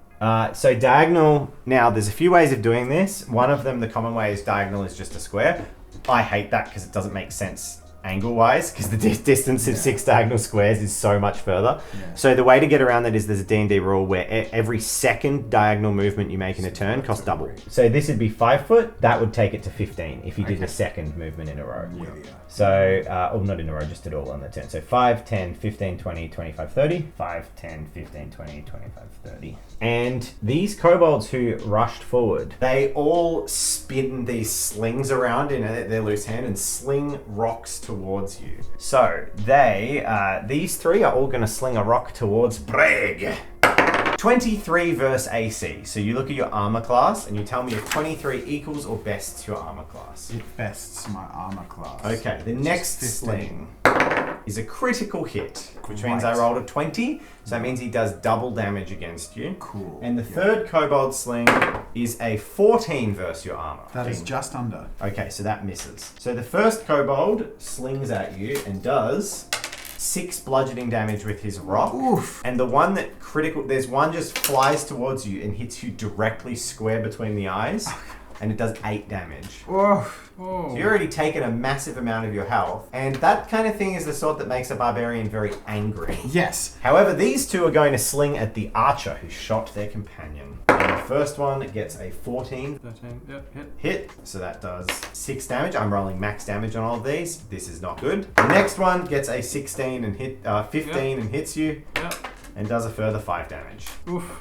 So diagonal, now there's a few ways of doing this. One of them, the common way, is diagonal is just a square. I hate that because it doesn't make sense angle-wise, because the distance of 6 diagonal squares is so much further. Yeah. So the way to get around that is there's a D&D rule where every second diagonal movement you make in a turn costs double. So this would be 5 foot, that would take it to 15 if you did a second movement in a row. So, not in a row, just at all on the turn. So 5, 10, 15, 20, 25, 30. 5, 10, 15, 20, 25, 30. And these kobolds who rushed forward, they all spin these slings around in their loose hand and sling rocks towards you. So these three are all going to sling a rock towards Breg. 23 versus AC. So you look at your armor class and you tell me if 23 equals or bests your armor class. It bests my armor class. Okay, the next 15. sling is a critical hit, which means I Great. rolled a 20. So that means he does double damage against you. Cool. And the third kobold sling is a 14 versus your armor. That is just under. Okay, so that misses. So the first kobold slings at you and does 6 bludgeoning damage with his rock. Oof. And the one that there's one just flies towards you and hits you directly square between the eyes. And it does 8 damage. Oof. So you're already taken a massive amount of your health. And that kind of thing is the sort that makes a barbarian very angry. Yes. However, these two are going to sling at the archer who shot their companion. And the first one gets a 14 13. Yep, hit. hit, so that does 6 damage. I'm rolling max damage on all of these. This is not good. The next one gets a 16 and 15 and hits you, Yep. and does a further 5 damage. Oof.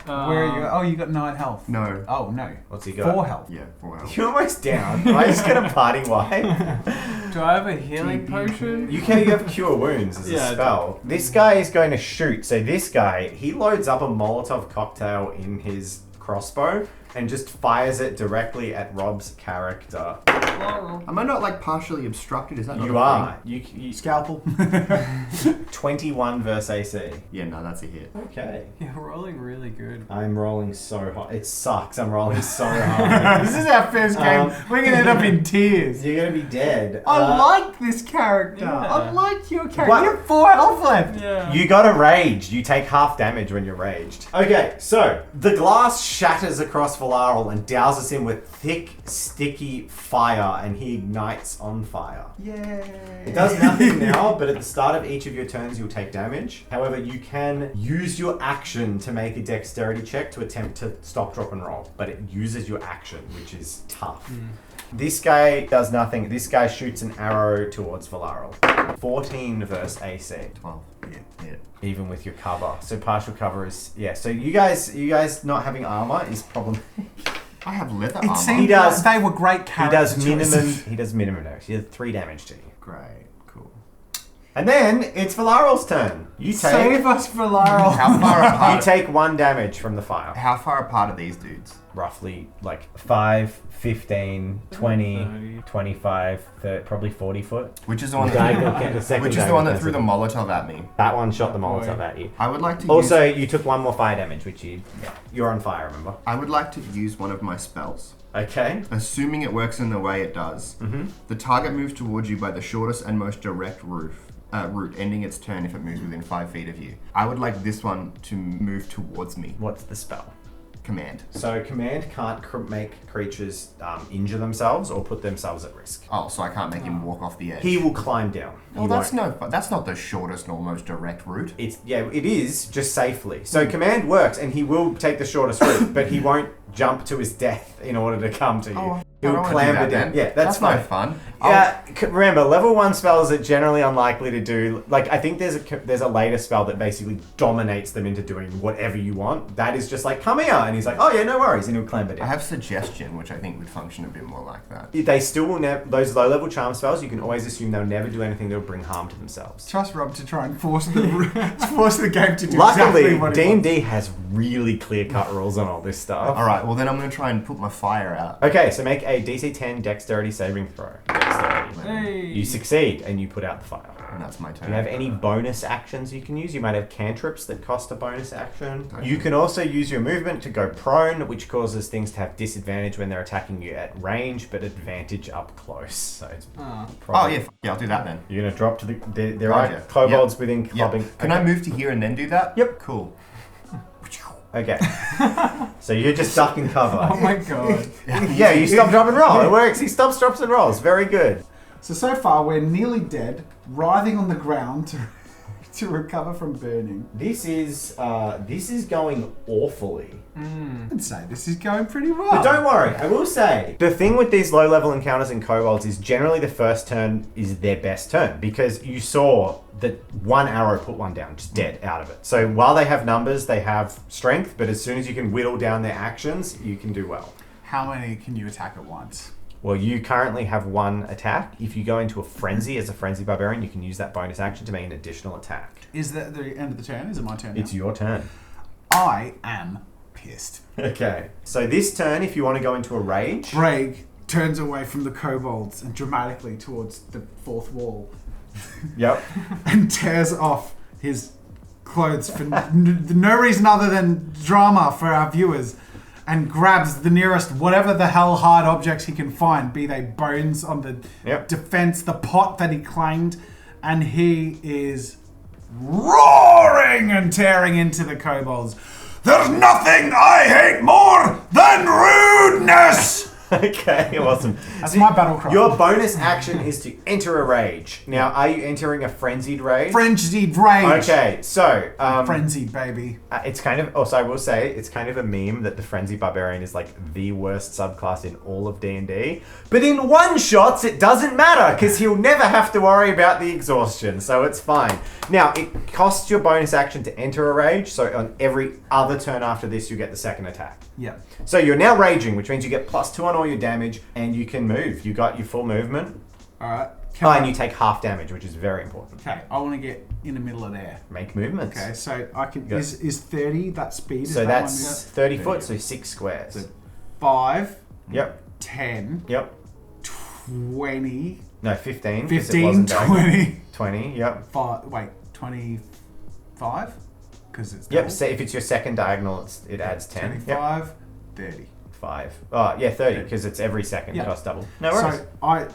Where are you? Oh, you got 9 health. No. Oh, no. What's he got? 4 health. Yeah, 4 hours. You're almost down. Am I just gonna party wipe? Do I have a healing potion? You have cure wounds as Yeah, I a spell. This guy is going to shoot. So this guy, he loads up a Molotov cocktail in his crossbow and just fires it directly at Rob's character. Am I not like partially obstructed? Is that not You a are. thing? You Scalpel. 21 versus AC. Yeah, no, that's a hit. Okay. You're rolling really good. I'm rolling so hard. It sucks. I'm rolling so hard. This is our first game. We're going to end up in tears. You're going to be dead. I like this character. Yeah. I like your character. What? You have 4 health left. Yeah. You got a rage. You take half damage when you're raged. Okay, so the glass shatters across Valarl and douses him with thick, sticky fire, and he ignites on fire. Yay. It does nothing now, but at the start of each of your turns, you'll take damage. However, you can use your action to make a dexterity check to attempt to stop, drop, and roll, but it uses your action, which is tough. This guy does nothing. This guy shoots an arrow towards Valarl. 14 versus AC. 12. Yeah. Even with your cover. So partial cover is, yeah. So you guys not having armor is problem. I have leather It armor. seemed He does- like they were great He character does choices. minimum damage. He does 3 damage to you. Great, cool. And then it's Valarl's turn. You take Save us, Valarl. How far you apart? take 1 damage from the fire. How far apart are these dudes? Roughly like 5, 15, 20, 30. 25, 30, probably 40 foot. Which is the one Diagonal that, can- the second which is the one that diagonal threw the cancel. Molotov at me? That one shot the Boy. Molotov at you. I would like to Also, use, you took 1 more fire damage, which you're on fire, remember? I would like to use one of my spells. Okay. Assuming it works in the way it does. Mm-hmm. The target moves towards you by the shortest and most direct route, ending its turn if it moves within 5 feet of you. I would like this one to move towards me. What's the spell? Command. So command can't make creatures injure themselves or put themselves at risk. Oh, so I can't make him walk off the edge. He will climb down. Oh, He that's won't. that's not the shortest or most direct route. It is just safely. So command works, and he will take the shortest route, but he won't jump to his death in order to come to you. Oh, I He'll don't wanna do clamber that down. then. Yeah, that's no fine. fun. Yeah, remember, level 1 spells are generally unlikely to do... Like, I think there's a later spell that basically dominates them into doing whatever you want. That is just like, come here! And he's like, oh yeah, no worries, and he'll clamber I down. have suggestion, which I think would function a bit more like that. They still will never... Those low-level charm spells, you can always assume they'll never do anything that will bring harm to themselves. Trust Rob to try and force the game to do Luckily, exactly what he wants. D&D has really clear-cut rules on all this stuff. All right, well then I'm going to try and put my fire out. Okay, so make a DC 10 dexterity saving throw. Dexterity. Hey. You succeed, and you put out the fire. And that's my turn. Do you have any bonus actions you can use? You might have cantrips that cost a bonus action. Okay. You can also use your movement to go prone, which causes things to have disadvantage when they're attacking you at range, but advantage up close. So it's Oh. probably... Yeah, I'll do that then. You're going to drop to the... There Roger. are kobolds Yep. within clubbing. Yep. Can I move to here and then do that? Yep. Cool. Okay. So you're just ducking cover. Oh my god. Yeah, you stop, drop, and roll. It works. He stops, drops, and rolls. Very good. So far we're nearly dead, writhing on the ground to recover from burning. This is going awfully. I'd say this is going pretty well. But don't worry, I will say, the thing with these low-level encounters in kobolds is generally the first turn is their best turn, because you saw that one arrow put one down, just dead out of it. So while they have numbers, they have strength, but as soon as you can whittle down their actions, you can do well. How many can you attack at once? Well, you currently have one attack. If you go into a frenzy as a frenzy barbarian, you can use that bonus action to make an additional attack. Is that the end of the turn? Is it my turn now? It's your turn. I am pissed. Okay. So this turn, if you want to go into a rage... Bragg turns away from the kobolds and dramatically towards the fourth wall Yep. and tears off his clothes for no reason other than drama for our viewers, and grabs the nearest whatever the hell hard objects he can find, be they bones on the defense, the pot that he claimed, and he is roaring and tearing into the kobolds. There's nothing I hate more than rudeness! Okay, awesome. That's my battle cry. Your bonus action is to enter a rage. Now, are you entering a frenzied rage? Frenzied rage. Okay, so... Frenzied, baby. it's kind of... Also, I will say, it's kind of a meme that the Frenzy Barbarian is like the worst subclass in all of D&D. But in one-shots, it doesn't matter, because he'll never have to worry about the exhaustion, so it's fine. Now, it costs your bonus action to enter a rage, so on every other turn after this, you get the second attack. Yeah. So you're now raging, which means you get +2 on all your damage, and you can move. You got your full movement. Alright. And you take half damage, which is very important. Okay, I want to get in the middle of there. Make movements. Okay, so I can... Go. Is 30 that speed? So is that's that 30 foot, so 6 squares. So 5, Yep. 10, Yep. 20, No, 15. 'cause it 15, wasn't going. 20, 20, yep. 25? Because it's Yep, double. so if it's your second diagonal, it adds 10. 25, 30. 5. Oh, yeah, 30, because it's every second Yeah. costs double. No worries. So I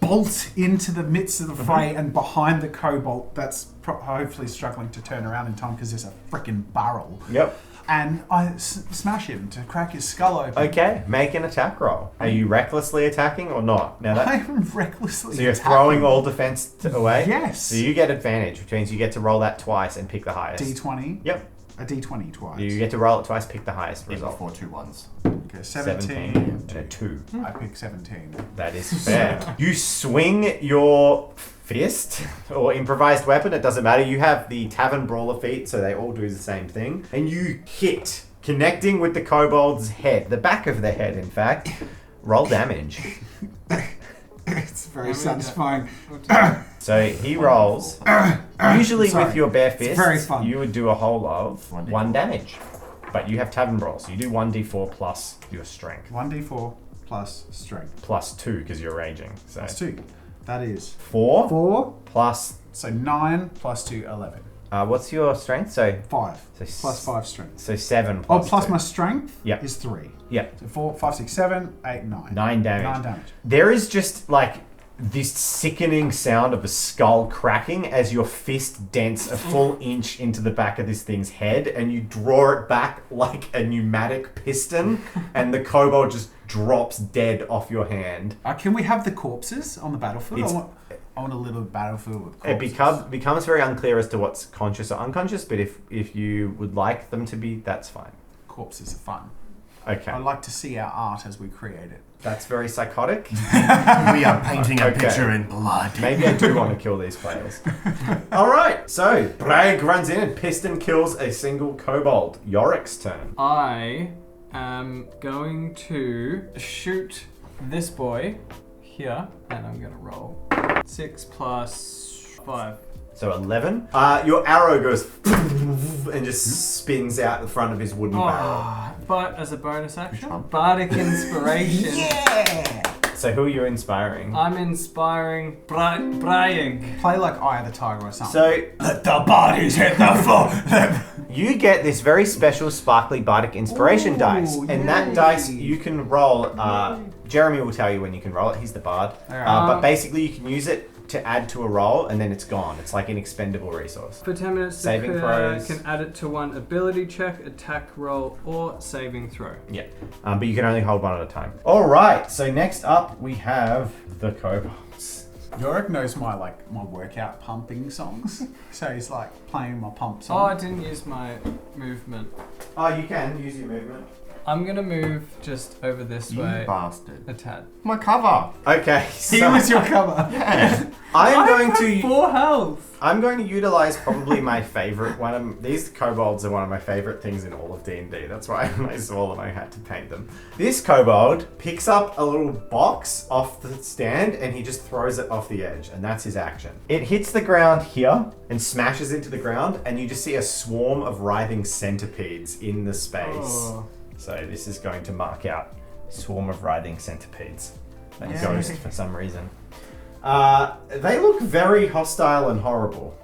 bolt into the midst of the fray and behind the cobalt that's hopefully struggling to turn around in time because there's a freaking barrel. Yep. And I smash him to crack his skull open. Okay, make an attack roll. Are you recklessly attacking or not? Now that, I'm recklessly so you're attacking. throwing all defense away? Yes. So you get advantage, which means you get to roll that twice and pick the highest. D20. Yep. A D20 twice. You get to roll it twice, pick the highest Yeah, result. before 2 1s. Okay, 17. and a 2. I pick 17. That is fair. You swing your fist or improvised weapon, it doesn't matter. You have the Tavern Brawler feat, so they all do the same thing. And you hit, connecting with the kobold's head, the back of the head, in fact. Roll damage. It's very satisfying. So he rolls. Usually Sorry. with your bare It's fist, very fun. you would do a whole of 1d4. 1 damage. But you have Tavern Brawl, so you do 1d4 plus your strength. 1d4 plus strength. Plus 2, because you're raging. So Plus 2. That is 4 4. plus... So 9 plus 2, 11. what's your strength? So 5. So Plus 5 strength. So 7 Oh, plus plus 2. my strength Yep. is 3. Yep. So 4, 5, 6, 7, 8, 9. 9 damage. 9 damage. There is just like this sickening sound of a skull cracking as your fist dents a full inch into the back of this thing's head, and you draw it back like a pneumatic piston, and the kobold just drops dead off your hand. Can we have the corpses on the battlefield? It's- I want a little battlefield with It corpses. becomes very unclear as to what's conscious or unconscious, but if you would like them to be, that's fine. Corpses are fun. Okay. I'd like to see our art as we create it. That's very psychotic. We are painting a Okay. picture in blood. Maybe I do want to kill these players. Alright, so Bragg runs in and piston kills a single kobold. Yorick's turn. I am going to shoot this boy here, and I'm going to roll 6 plus 5. So 11. Your arrow goes and just spins out the front of his wooden barrel. But as a bonus action, Bardic Inspiration. So who are you inspiring? I'm inspiring Brian. Play like Eye of the Tiger or something. So Let the bodies hit the floor. you get this very special sparkly Bardic Inspiration Ooh, dice. And that yay. dice you can roll. Jeremy will tell you when you can roll it. He's the bard. Alright. But basically you can use it to add to a roll and then it's gone. It's like an expendable resource. For 10 minutes, Saving the throws. can add it to one ability check, attack roll, or saving throw. Yeah. But you can only hold one at a time. Alright, so next up we have the kobolds. Yorick knows my workout pumping songs, so he's like playing my pump Oh, song. I didn't use my movement. Oh, you can use your movement. I'm gonna move just over this You way bastard. a tad. My cover. Okay, He so was your cover. Yeah. I'm going to 4 health. I'm going to utilize probably my favorite one of these kobolds are one of my favorite things in all of D&D. That's why when I saw them I had to paint them. This kobold picks up a little box off the stand and he just throws it off the edge and that's his action. It hits the ground here and smashes into the ground and you just see a swarm of writhing centipedes in the space. Oh. So this is going to mark out swarm of writhing centipedes. That Yeah. ghost for some reason. They look very hostile and horrible.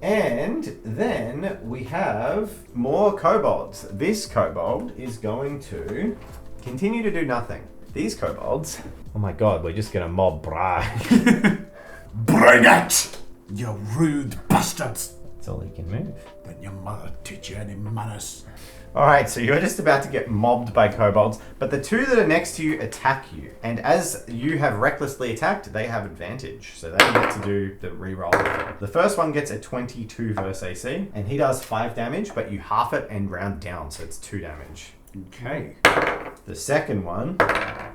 And then we have more kobolds. This kobold is going to continue to do nothing. These kobolds, oh my god, we're just gonna mob Brian. Bring it, you rude bastards. That's all he can move. Then your mother teach you any manners. Alright, so you're just about to get mobbed by kobolds, but the two that are next to you attack you. And as you have recklessly attacked, they have advantage. So they get to do the reroll. The first one gets a 22 versus AC, and he does 5 damage, but you half it and round down, so it's 2 damage. Okay. The second one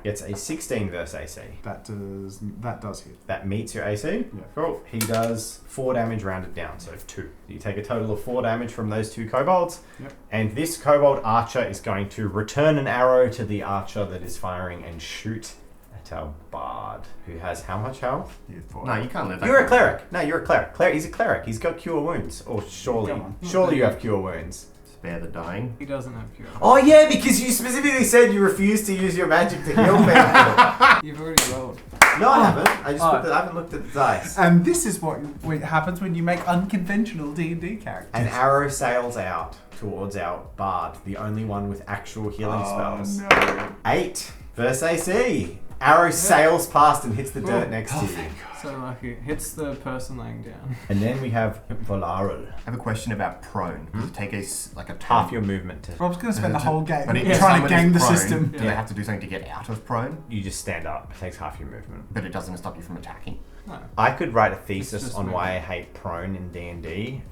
gets a 16 versus AC. That does hit. That meets your AC? Yeah. Cool. He does 4 damage rounded down, so 2. You take a total of 4 damage from those 2 kobolds. Yep. And this kobold archer is going to return an arrow to the archer that is firing and shoot at our bard, who has how much health? No, you can't live that. You're a cleric. No, you're a cleric. He's a cleric. He's got cure wounds. Or surely. Come on. Surely you have cure wounds. Spare the dying. He doesn't have cure. Oh yeah, because you specifically said you refused to use your magic to heal people. You've already rolled. No, I haven't. I haven't looked at the dice. And this is what happens when you make unconventional D&D characters. An arrow sails out towards our bard, the only one with actual healing spells. No. 8 versus AC. Arrow sails past and hits the dirt next to you. So lucky. Hits the person laying down. And then we have Volaral. I have a question about prone. Does it take a turn? Half your movement to... Rob's going to spend the whole game But if trying to someone gang is the prone, system. Do they have to do something to get out of prone? You just stand up. It takes half your movement. But it doesn't stop you from attacking. No. I could write a It's thesis just on movement. why I hate prone in D&D.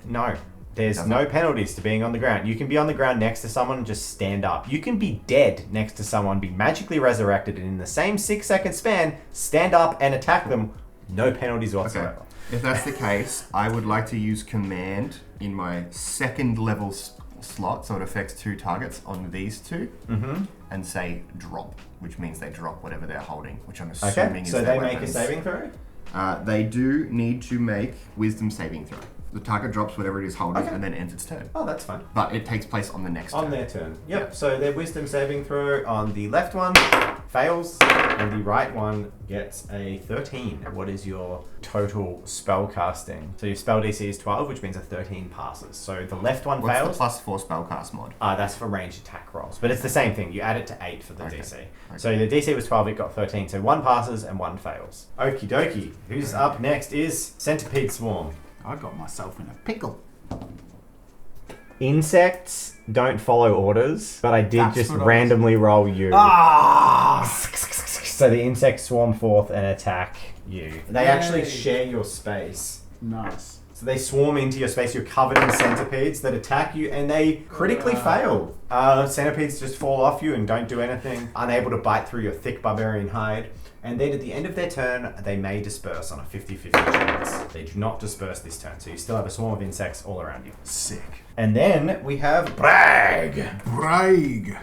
No. There's Doesn't. no penalties to being on the ground. You can be on the ground next to someone and just stand up. You can be dead next to someone, be magically resurrected, and in the same 6-second span, stand up and attack them. No penalties whatsoever. If that's the case, I would like to use command in my second level slot, so it affects 2 targets on these 2, and say drop, which means they drop whatever they're holding, which I'm assuming Okay, is so their they make a weapons. saving throw? They do need to make wisdom saving throw. The target drops whatever it is holding Okay. and then ends its turn. Oh, that's fine. But it takes place on the next On turn. their turn. Yep. So their wisdom saving throw on the left one fails, and the right one gets a 13. What is your total spell casting? So your spell DC is 12, which means a 13 passes. So the left one What's fails. the plus 4 spellcast mod? That's for ranged attack rolls, but it's the same thing. You add it to 8 for the Okay. DC. Okay. So the DC was 12, it got 13. So 1 passes and 1 fails. Okie dokie. Who's up next is Centipede Swarm. I got myself in a pickle. Insects don't follow orders, but I did That's just what I was- randomly roll you. Ah! So the insects swarm forth and attack you. They actually Yay. share your space. Nice. So they swarm into your space. You're covered in centipedes that attack you, and they critically fail. Centipedes just fall off you and don't do anything, unable to bite through your thick barbarian hide. And then at the end of their turn, they may disperse on a 50-50 chance. They do not disperse this turn, so you still have a swarm of insects all around you. Sick. And then we have Bragg.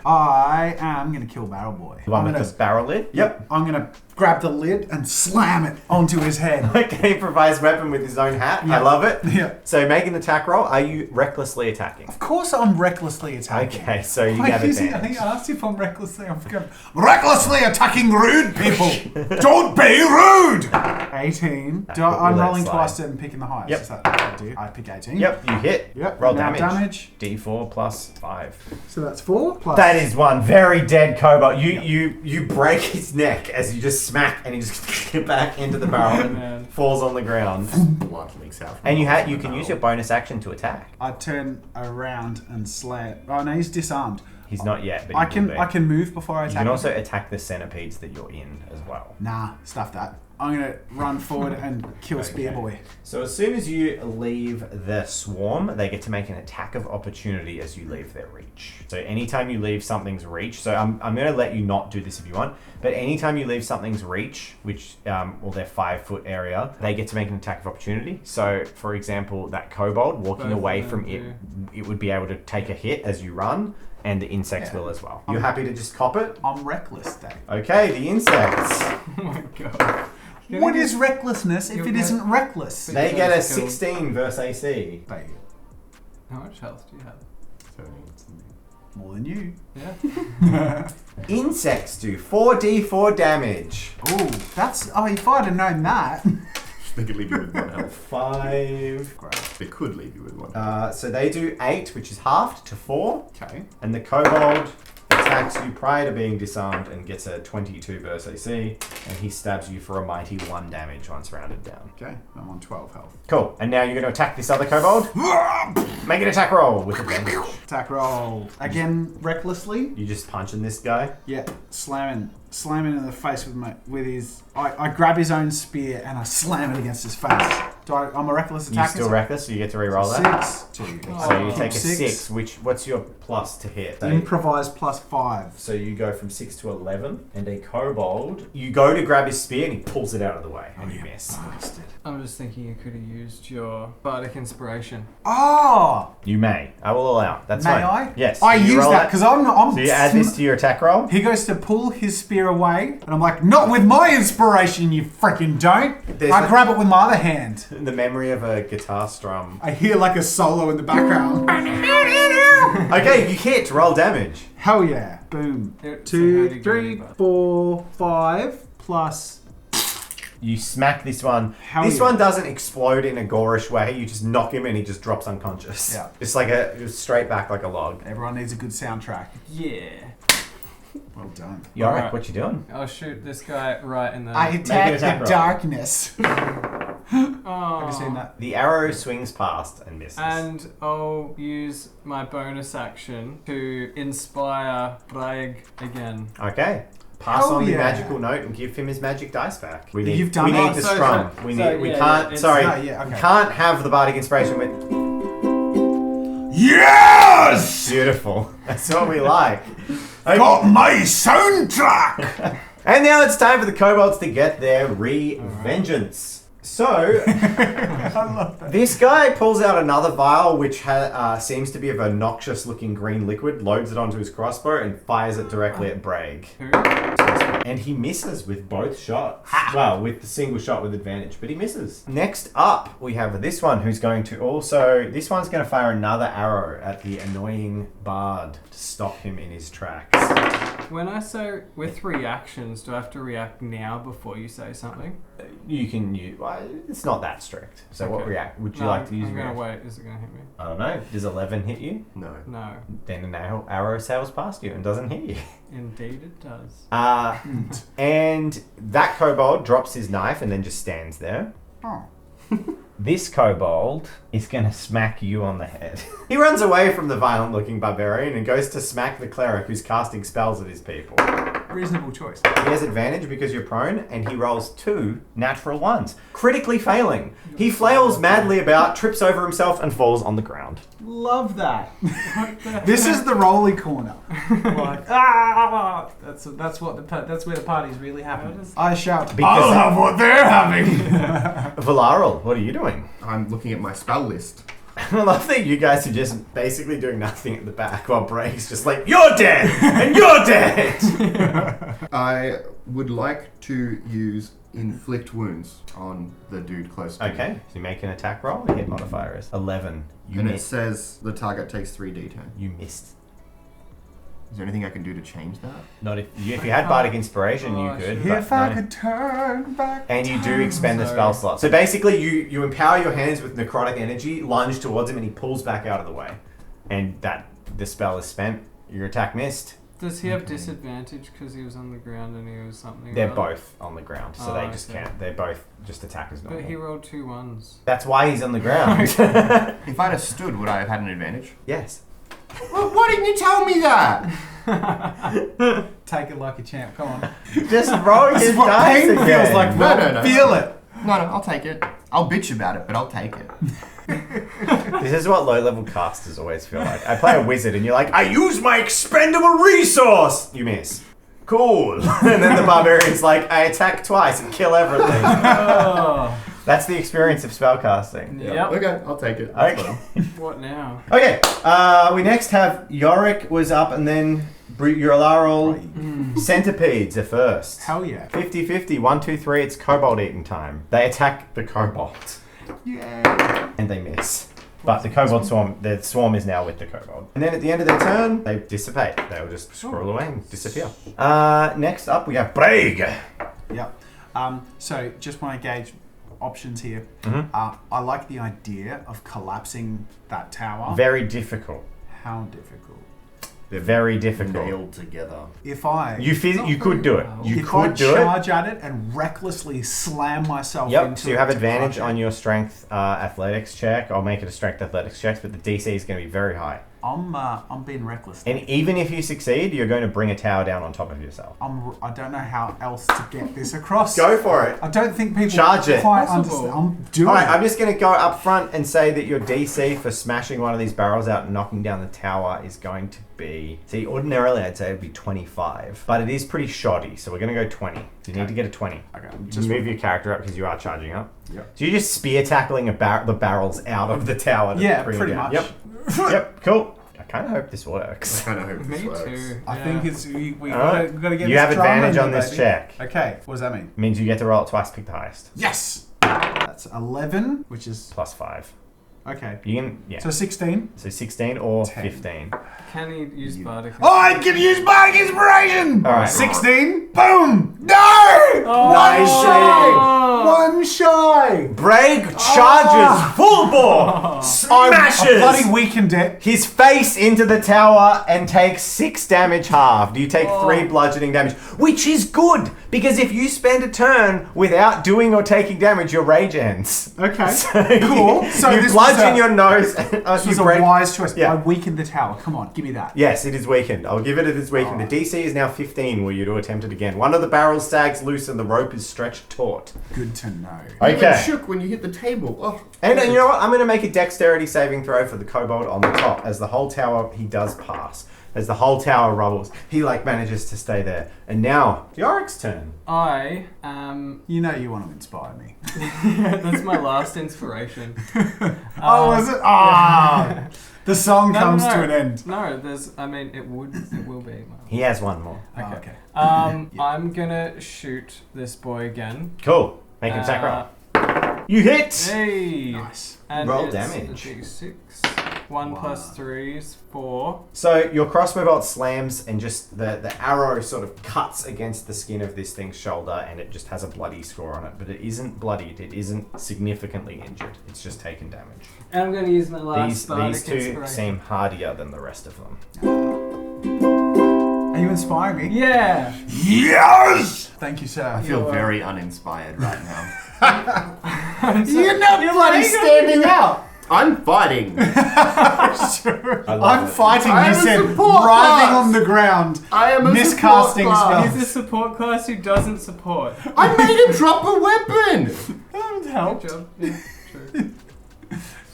I am going to kill Barrel Boy. The one with the barrel lid? Yep. I'm going to grab the lid and slam it onto his head. Okay, improvised weapon with his own hat. I love it. Yeah. So make an attack roll. Are you recklessly attacking? Of course I'm recklessly attacking. Okay, so you I have think advantage. I asked if I'm recklessly. I'm going, Recklessly attacking rude people. Don't be rude. 18. We'll I'm let it rolling slide. twice and picking the highest. Yep. Is that what I do? I pick 18. Yep, you hit. Yep. Roll now damage. D4 plus 5. So that's 4 plus. That is one very dead kobold. You break his neck as you just smack, and he just get back into the barrel and falls on the ground. Blood leaks out. And you can use your bonus action to attack. I turn around and slam. Oh no, he's disarmed. He's not yet, but I he will be. can move before I attack. You can him. also attack the centipedes that you're in as well. Nah, stuff that. I'm gonna run forward and kill Spear Boy. So as soon as you leave the swarm, they get to make an attack of opportunity as you leave their reach. So anytime you leave something's reach, so I'm going to let you not do this if you want, but anytime you leave something's reach, which, their 5-foot area, they get to make an attack of opportunity. So for example, that kobold walking Both away of them from it would be able to take a hit as you run, and the insects will as well. You're happy to just cop it? I'm reckless, Dave. Okay, the insects. Oh my god. What is recklessness if it isn't reckless? They get a 16 versus AC. Babe, How much health do you have? more than you. Yeah. Insects do 4d4 damage. Oh, that's. Oh, if I'd have known that. They could leave you with 1 health. 5. They could leave you with 1 health. So they do 8, which is halved to 4. Okay. And the kobold attacks you prior to being disarmed and gets a 22 versus AC. And he stabs you for a mighty 1 damage once rounded down. Okay, I'm on 12 health. Cool. And now you're going to attack this other kobold. Make an attack roll with advantage. Attack roll. Again, recklessly. You just punching this guy. Yeah, slamming in the face with his. I grab his own spear and I slam it against his face. I'm a reckless You're attacker. still reckless, so you get to re-roll that. 6. 2. So you take a 6. What's your plus to hit? Improvise plus 5. So you go from 6 to 11, and a kobold, you go to grab his spear and he pulls it out of the way, and you miss. I'm just thinking you could have used your bardic inspiration. Oh! You may. I will allow. That's May fine. I? Yes. I You use roll that because I'm. So you add this to your attack roll? He goes to pull his spear away, and I'm like, not with my inspiration, you freaking don't. I grab it with my other hand. The memory of a guitar strum. I hear like a solo in the background. Okay, you hit. Roll damage. Hell yeah. Boom. So how do 2, you do 3, that? 4, 5, plus. You smack this one. Hell This yeah. one doesn't explode in a gorish way. You just knock him and he just drops unconscious. Yeah. It's like just straight back like a log. Everyone needs a good soundtrack. Yeah. Well done. Yorick, Alright. what you doing? I'll shoot this guy right in the. I an attack attack the roll. darkness. Oh. Have you seen that? The arrow swings past and misses. And I'll use my bonus action to inspire Braig again. Okay. Pass Hell on the yeah. magical note and give him his magic dice back. We need, You've done we that? need the So- scrum. so- we so, need. We yeah, can't. yeah, sorry. no, yeah, okay. We can't have the bardic inspiration with. Yes! Beautiful. That's what we like. Okay. Got my soundtrack! And now it's time for the kobolds to get their revengeance. So, this guy pulls out another vial which seems to be of a noxious looking green liquid, loads it onto his crossbow and fires it directly at Braig. Who? And he misses with both shots. Well, with the single shot with advantage, but he misses. Next up, we have this one who's going to also... This one's going to fire another arrow at the annoying bard to stop him in his tracks. When I say with reactions, do I have to react now before you say something? You can use... Well, it's not that strict. So what Okay. react... Would you No, like to use I'm gonna react? wait. Is it gonna hit me? I don't know. Does 11 hit you? No. No. Then an arrow sails past you and doesn't hit you. Indeed, it does. And that kobold drops his knife and then just stands there. Oh. This kobold is going to smack you on the head. He runs away from the violent-looking barbarian and goes to smack the cleric who's casting spells at his people. Reasonable choice. He has advantage because you're prone, and he rolls 2 natural ones, critically failing. He flails madly about, trips over himself, and falls on the ground. Love that. This is the rolly corner. Like, that's where the party's really happening. I shout, Because- I'll have what they're having. Valaral, what are you doing? I'm looking at my spell list. I love that you guys are just basically doing nothing at the back while Brake's just like, you're dead! And you're dead! I would like to use inflict wounds on the dude close to me. Okay, so you make an attack roll. The hit modifier is 11. You And it missed. says the target takes 3d10. You missed. Is there anything I can do to change that? Not if you had Bardic Inspiration, you could. but if I no. could turn back. And you do expend the spell slot. So basically, you empower your hands with necrotic energy, lunge towards him, and he pulls back out of the way. And the spell is spent. Your attack missed. Does he have disadvantage because he was on the ground and he was something? They're or both on the ground, so Oh, they I just see. can't. They're both just attack as normal. But he rolled 2 1s. That's why he's on the ground. If I'd have stood, would I have had an advantage? Yes. Well, why didn't you tell me that? Take it like a champ. Come on. Just roll This his is what dice pain again. feels like. No, Rob. no, no. Feel it. No, I'll take it. I'll bitch about it, but I'll take it. This is what low-level casters always feel like. I play a wizard, and you're like, I use my expendable resource. You miss. Cool. And then the barbarian's like, I attack twice and kill everything. Oh. That's the experience of spellcasting. Yep. Okay, I'll take it. That's Okay. fine. What now? Okay. We next have Yorick was up, and then Uralarol. Centipedes are first. Hell yeah. 50-50. 1, 2, 3. It's kobold eating time. They attack the kobold. Yeah. And they miss. But the kobold swarm, the swarm is now with the kobold. And then at the end of their turn, they dissipate. They'll just scroll away and disappear. Next up, we have Braig. Yep. So just want to gauge options here. Mhm. I like the idea of collapsing that tower. Very difficult. How difficult? They're Very difficult. nailed together. If I You could do it. You if I could do it. charge at it and recklessly slam myself Yep, into so you have it to advantage crush on it, your strength athletics check. I'll make it a strength athletics check, but the DC is going to be very high. I'm being reckless. And even if you succeed, you're going to bring a tower down on top of yourself. I don't know how else to get this across. Go for it. I don't think people Charge it. quite Possible. understand. I'm doing Alright, it. I'm just going to go up front and say that your DC for smashing one of these barrels out and knocking down the tower is going to be... See, ordinarily I'd say it would be 25, but it is pretty shoddy, so we're going to go 20. You need to get a 20. Okay, Just move your character up because you are charging up. Yep. So you're just spear tackling the barrels out of the tower. To Yeah, bring it pretty down. much. Yep. Yep, cool. I kind of hope this I works. kind of hope this Me works. too. I yeah. think it's we Alright. gotta get. You this have drama advantage in on there, this baby. check. Okay, what does that mean? Means you get to roll it twice, pick the highest. Yes, that's 11, which is Plus 5. okay. You can, yeah. So 16. So 16 or 10. 15. Can he use Bardic? Oh, I can use Bardic Inspiration! Alright. 16. Boom! No! Oh. One shy! One shy! Braig charges full bore, smashes I bloody weakened it. his face into the tower and takes 6 damage halved. You take 3 bludgeoning damage, which is good because if you spend a turn without doing or taking damage, your rage ends. Okay. So Cool. So you this bludgeon was a- your nose. And, This was you a break. wise choice. Yeah. I weakened the tower. Come on, give me that. Yes, it is weakened. I'll give it as weakened. The DC is now 15. Were you to attempt it again? One of the barrels sags loose and the rope is stretched taut. Good to know. You even Okay. shook when you hit the table. Oh. And you know what? I'm going to make a dexterity saving throw for the kobold on the top. As the whole tower, he does pass. As the whole tower rubbles, he manages to stay there. And now, Yorick's turn. I am. You know you want to inspire me. That's my last inspiration. Oh, is it? Ah! The song comes to an end. No, there's. I mean, it will be. He has one more. Oh, okay. I'm gonna shoot this boy again. Cool. Make him attack roll. You hit! Hey. Nice. And Roll it's damage. a D6. 1 plus 3 is 4. So your crossbow bolt slams and just the arrow sort of cuts against the skin of this thing's shoulder and it just has a bloody score on it. But it isn't bloodied. It isn't significantly injured. It's just taken damage. And I'm gonna use my last These bardic two inspiration. seem hardier than the rest of them. Are you inspiring me? Yeah. Yes! Thank you, sir. I feel very uninspired right now. You're not bloody standing out! I'm fighting. I'm fighting, I you am a said, support writhing class. on the ground. I am a miscasting support class. He's a support class who doesn't support. I made him drop a weapon. That helped. Good job. Yeah, true.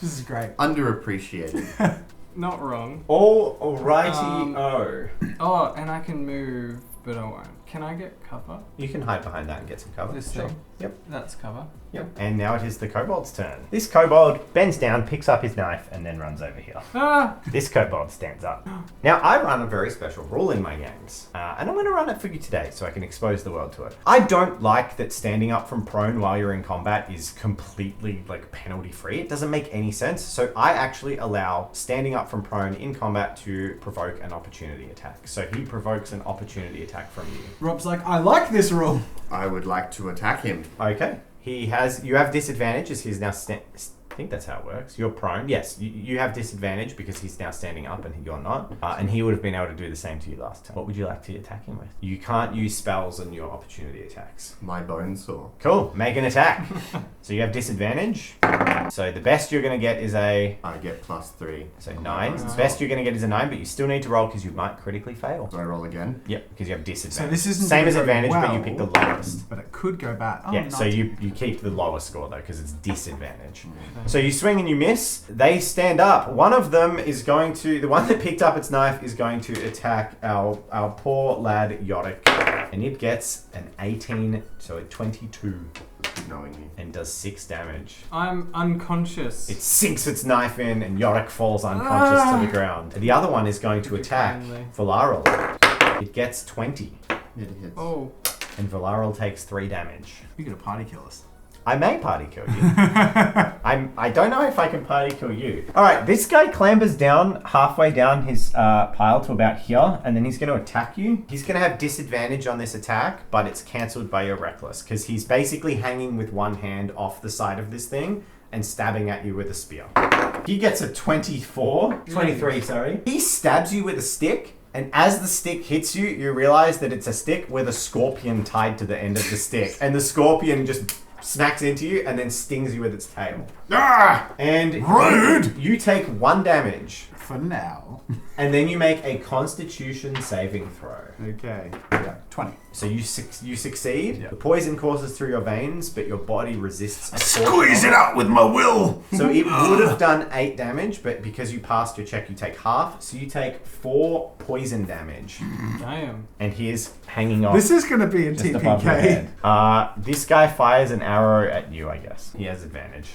This is great. Underappreciated. Not wrong. Alrighty-o. Oh, and I can move, but I won't. Can I get cover? You can hide behind that and get some cover. This Sure. thing? Yep. That's cover. Yep. And now it is the kobold's turn. This kobold bends down, picks up his knife, and then runs over here. Ah! This kobold stands up. Now, I run a very special rule in my games, and I'm going to run it for you today so I can expose the world to it. I don't like that standing up from prone while you're in combat is completely, penalty free. It doesn't make any sense, so I actually allow standing up from prone in combat to provoke an opportunity attack. So he provokes an opportunity attack from you. Rob's like, I like this rule. I would like to attack him. Okay. You have disadvantage as he's now I think that's how it works. You're prone. Yes, you have disadvantage because he's now standing up and you're not. And he would have been able to do the same to you last time. What would you like to attack him with? You can't use spells on your opportunity attacks. My bone saw. Cool. Make an attack. So you have disadvantage. So the best you're going to get is a... I get +3. So 9. The best you're going to get is a 9, but you still need to roll because you might critically fail. Do I roll again? Yep, because you have disadvantage. So this isn't same as gonna go advantage, but you well. pick the lowest. But it could go bad. Oh, Yeah, so 19. you keep the lowest score though because it's disadvantage. So you swing and you miss. They stand up. One of them is going to, the one that picked up its knife is going to attack our poor lad Yorick. And it gets an 18, so a 22. Good knowing you. And does 6 damage. I'm unconscious. It sinks its knife in and Yorick falls unconscious to the ground. The other one is going to attack kindly. Valaral. It gets 20. It hits. Oh. And Valaral takes 3 damage. You're going to party kill us. I may party kill you. I don't know if I can party kill you. Alright, this guy clambers down halfway down his pile to about here, and then he's going to attack you. He's going to have disadvantage on this attack, but it's cancelled by your reckless, because he's basically hanging with one hand off the side of this thing and stabbing at you with a spear. He gets a 23, sorry. He stabs you with a stick, and as the stick hits you, you realize that it's a stick with a scorpion tied to the end of the stick, and the scorpion just smacks into you and then stings you with its tail. Ah! And Rude! you take 1 damage, For now. and then you make a Constitution saving throw. Okay. Yeah, 20. So you succeed. Yeah. The poison courses through your veins, but your body resists. Squeeze it out with my will! So it would have done 8 damage, but because you passed your check, you take half. So you take 4 poison damage, Damn. and he is hanging off. This is going to be a just above your TPK. head. This guy fires an arrow at you, I guess. He has advantage.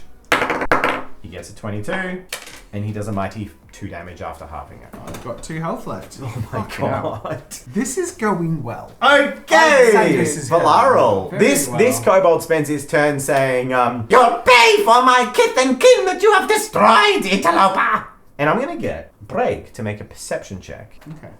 He gets a 22, and he does a mighty 2 damage after halving it. I've got 2 health left. Oh my god. This is going well. Okay, I'd say this is Valaral. Very This well. kobold spends his turn saying, "You'll pay for my kith and kin that you have destroyed, Interloper." And I'm gonna get Brake to make a perception check. Okay.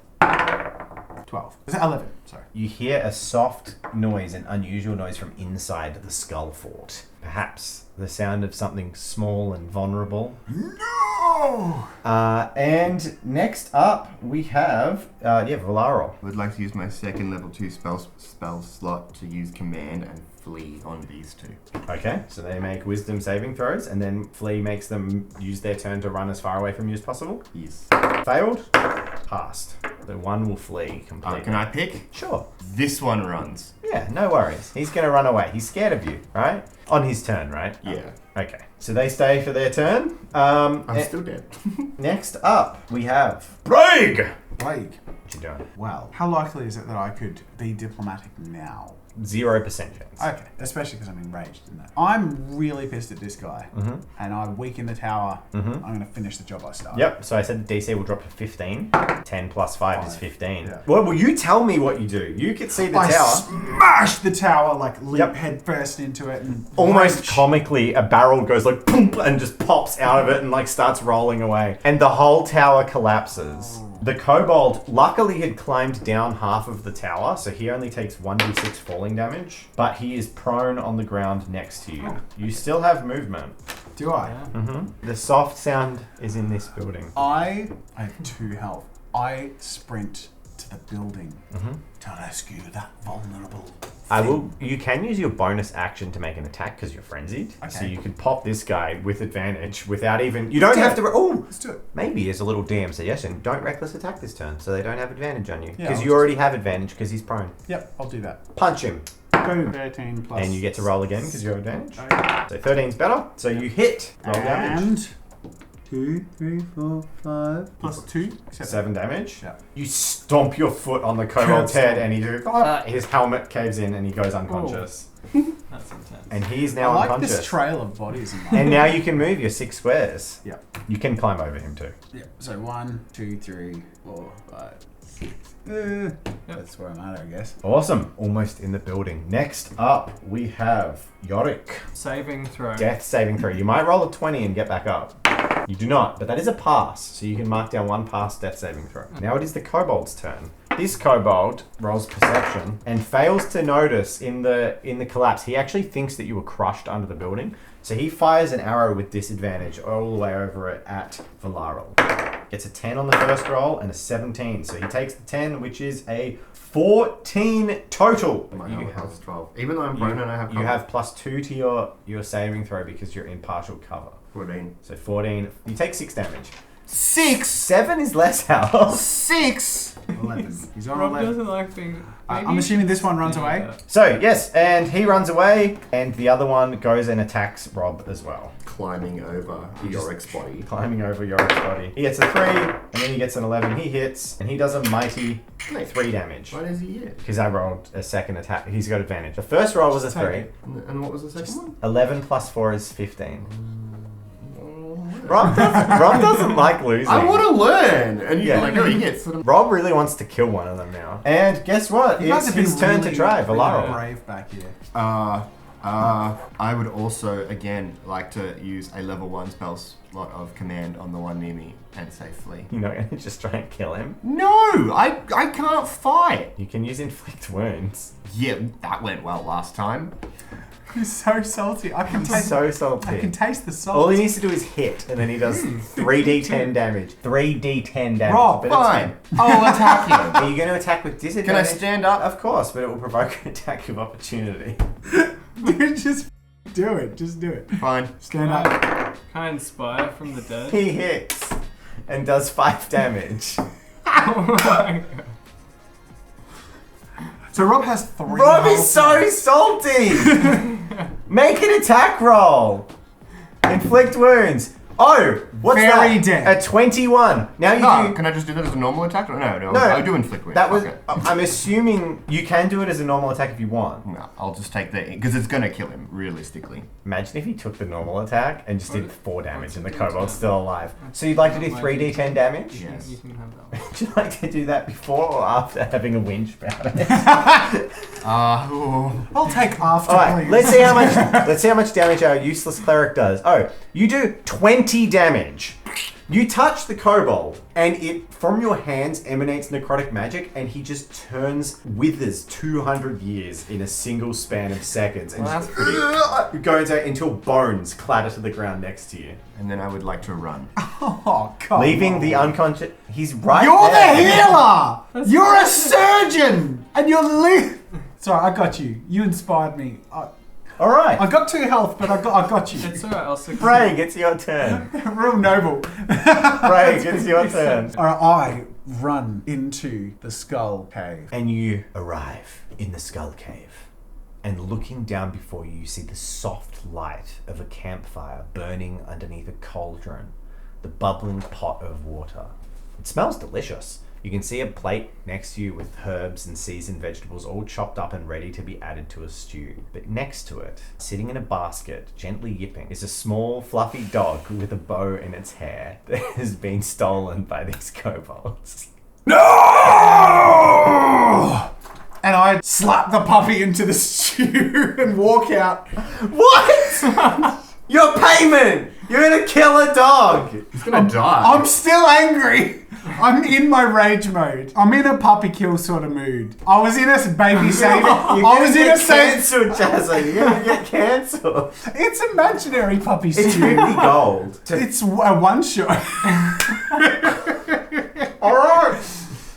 12. Is it 11? Sorry. You hear a soft noise, an unusual noise from inside the skull fort. Perhaps the sound of something small and vulnerable. No! And next up we have, Valaral. I would like to use my second level 2 spell slot to use command and flee on these 2. Okay, so they make wisdom saving throws, and then Flea makes them use their turn to run as far away from you as possible. Yes. Failed. Passed. The one will flee completely. Can I pick? Sure. This one runs. Yeah, no worries. He's going to run away. He's scared of you, right? On his turn, right? Yeah. Okay. So they stay for their turn. I'm still dead. Next up, we have Braig. Plague. What you doing? Well, how likely is it that I could be diplomatic now? 0% chance. Okay, especially because I'm enraged in that. I'm really pissed at this guy, and I weaken the tower. I'm going to finish the job I started. Yep, so I said the DC will drop to 15. 10 plus 5 is 15. Yeah. Well, you tell me what you do. You can see the I tower. smash the tower, like leap Yep. head first into it, and Almost wrench. comically, a barrel goes like boom and just pops out of it and like starts rolling away. And the whole tower collapses. The kobold luckily had climbed down half of the tower, so he only takes 1d6 falling damage, but he is prone on the ground next to you. You still have movement. Do I? Yeah. The soft sound is in this building. I have 2 health. I sprint to the building to rescue that vulnerable You can use your bonus action to make an attack because you're frenzied. Okay. So you could pop this guy with advantage without even. You don't have to. Oh, Let's do it. maybe as a little DM suggestion, don't reckless attack this turn, so they don't have advantage on you Yeah, because I'll you already have advantage because he's prone. Yep, I'll do that. Punch him, Boom. 13 plus. and you get to roll again because you have advantage. Okay. So 13's better. So you hit. Roll damage. And 2, 3, 4, 5. plus 2. 7 damage. Yeah. You stomp your foot on the kobold's head, and his helmet caves in, and he goes unconscious. That's intense. And he's I now like unconscious. this trail of bodies in my And now you can move your 6 squares. Yeah. You can climb over him too. Yeah. So 1, 2, 3, 4, 5, 6. That's where I'm at, I guess. Awesome. Almost in the building. Next up, we have Yorick. Saving throw. Death saving throw. You might roll a 20 and get back up. You do not, but that is a pass, so you can mark down 1 pass death saving throw. Now it is the kobold's turn. This kobold rolls perception and fails to notice in the collapse. He actually thinks that you were crushed under the building, so he fires an arrow with disadvantage all the way over it at Valaral. Gets a 10 on the first roll and a 17, so he takes the 10, which is a 14 total. My You armor have- has 12. Even though I'm prone and I have You cover. have +2 to your saving throw because you're in partial cover. 14. So 14. You take 6 damage. 6! 7 is less health. 6! 11. He's on Rob 11. doesn't like being. I'm assuming this one runs away. So, yes, and he runs away, and the other one goes and attacks Rob as well. Climbing over Yorick's body. Climbing over Yorick's body. He gets a 3, and then he gets an 11. He hits, and he does a mighty 3 damage. Why does he hit? Because I rolled a second attack. He's got advantage. The first roll was a 3. And what was the second one? 11 plus 4 is 15. Rob doesn't like losing. I want to learn! And you're Yeah. like, oh, he gets sort of... Rob really wants to kill one of them now. And guess what? You guys It's have his been turn really, to try, really Valaral. brave back here. I would also, again, like to use a level 1 spell slot of command on the one near me and say flee. You're not going to just try and kill him? No! I can't fight! You can use inflict wounds. Yeah, that went well last time. He's so salty. I can He's taste. so salty. I can taste the salt. All he needs to do is hit, and then he does 3d10 damage. 3d10 damage. Rob, but it's Fine. I'll attack him. Are you going to attack with disadvantage? Can I stand up? Of course, but it will provoke an attack of opportunity. Just do it. Just do it. Fine. Stand up. Can I inspire from the dead? He hits and does 5 damage. Oh my god. So Rob has 3. Rob health is so points. salty! Make an attack roll! Inflict wounds. Oh, what's Very that? dead. A 21. Now you No, do... can I just do that as a normal attack? No, No, I do inflict wounds. That was... Okay. I'm assuming you can do it as a normal attack if you want. No, I'll just take the... Because it's going to kill him, realistically. Imagine if he took the normal attack and just did 4 damage and the What's it kobold's do? still alive. So you'd like to do 3d10 damage? Yes. You can have that one. Would you like to do that before or after having a whinge about it? I'll take after, Alright, please. let's see how much damage our useless cleric does. Oh, you do 20 damage. You touch the kobold, and it from your hands emanates necrotic magic, and he just withers 200 years in a single span of seconds, and Well, just goes out until bones clatter to the ground next to you, And then I would like to run. Oh, come leaving on. the unconscious. He's right You're there. the healer! You're a surgeon! And you're Sorry, I got you. You inspired me. All right, I got 2 health, but I got you. It's alright, I'll succeed. Bragg, it's your turn. Real noble. Bragg, it's your turn. Alright, I run into the skull cave. And you arrive in the skull cave. And looking down before you, you see the soft light of a campfire burning underneath a cauldron, the bubbling pot of water. It smells delicious. You can see a plate next to you with herbs and seasoned vegetables all chopped up and ready to be added to a stew. But next to it, sitting in a basket, gently yipping, is a small, fluffy dog with a bow in its hair that has been stolen by these kobolds. No! And I slap the puppy into the stew and walk out. What? Your payment! You're gonna kill a dog! He's gonna die. I'm still angry. I'm in my rage mode. I'm in a puppy kill sort of mood. I was in a baby saving. I was in a cancelled, Jazza. You're gonna get cancelled. It's imaginary puppy stew. It's 50 gold. It's a one shot. Alright.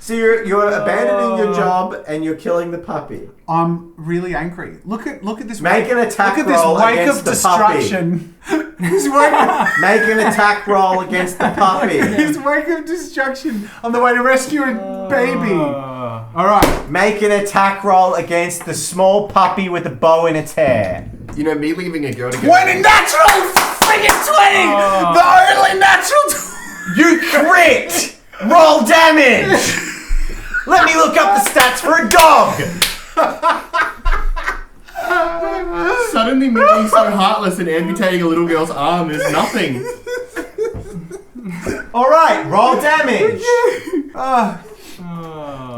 So you're abandoning your job and you're killing the puppy. I'm really angry. Look at this. Make an attack Look at this roll wake against of the puppy. destruction. This wake of, Make an attack roll against the puppy. this wake of destruction on the way to rescue a baby. All right. Make an attack roll against the small puppy with the bow in its hair. You know, me leaving a girl to 20 natural! Freaking 20! The only natural. You crit! Roll damage! Let me look up the stats for a dog! Suddenly me being so heartless and amputating a little girl's arm is nothing. Alright, roll damage!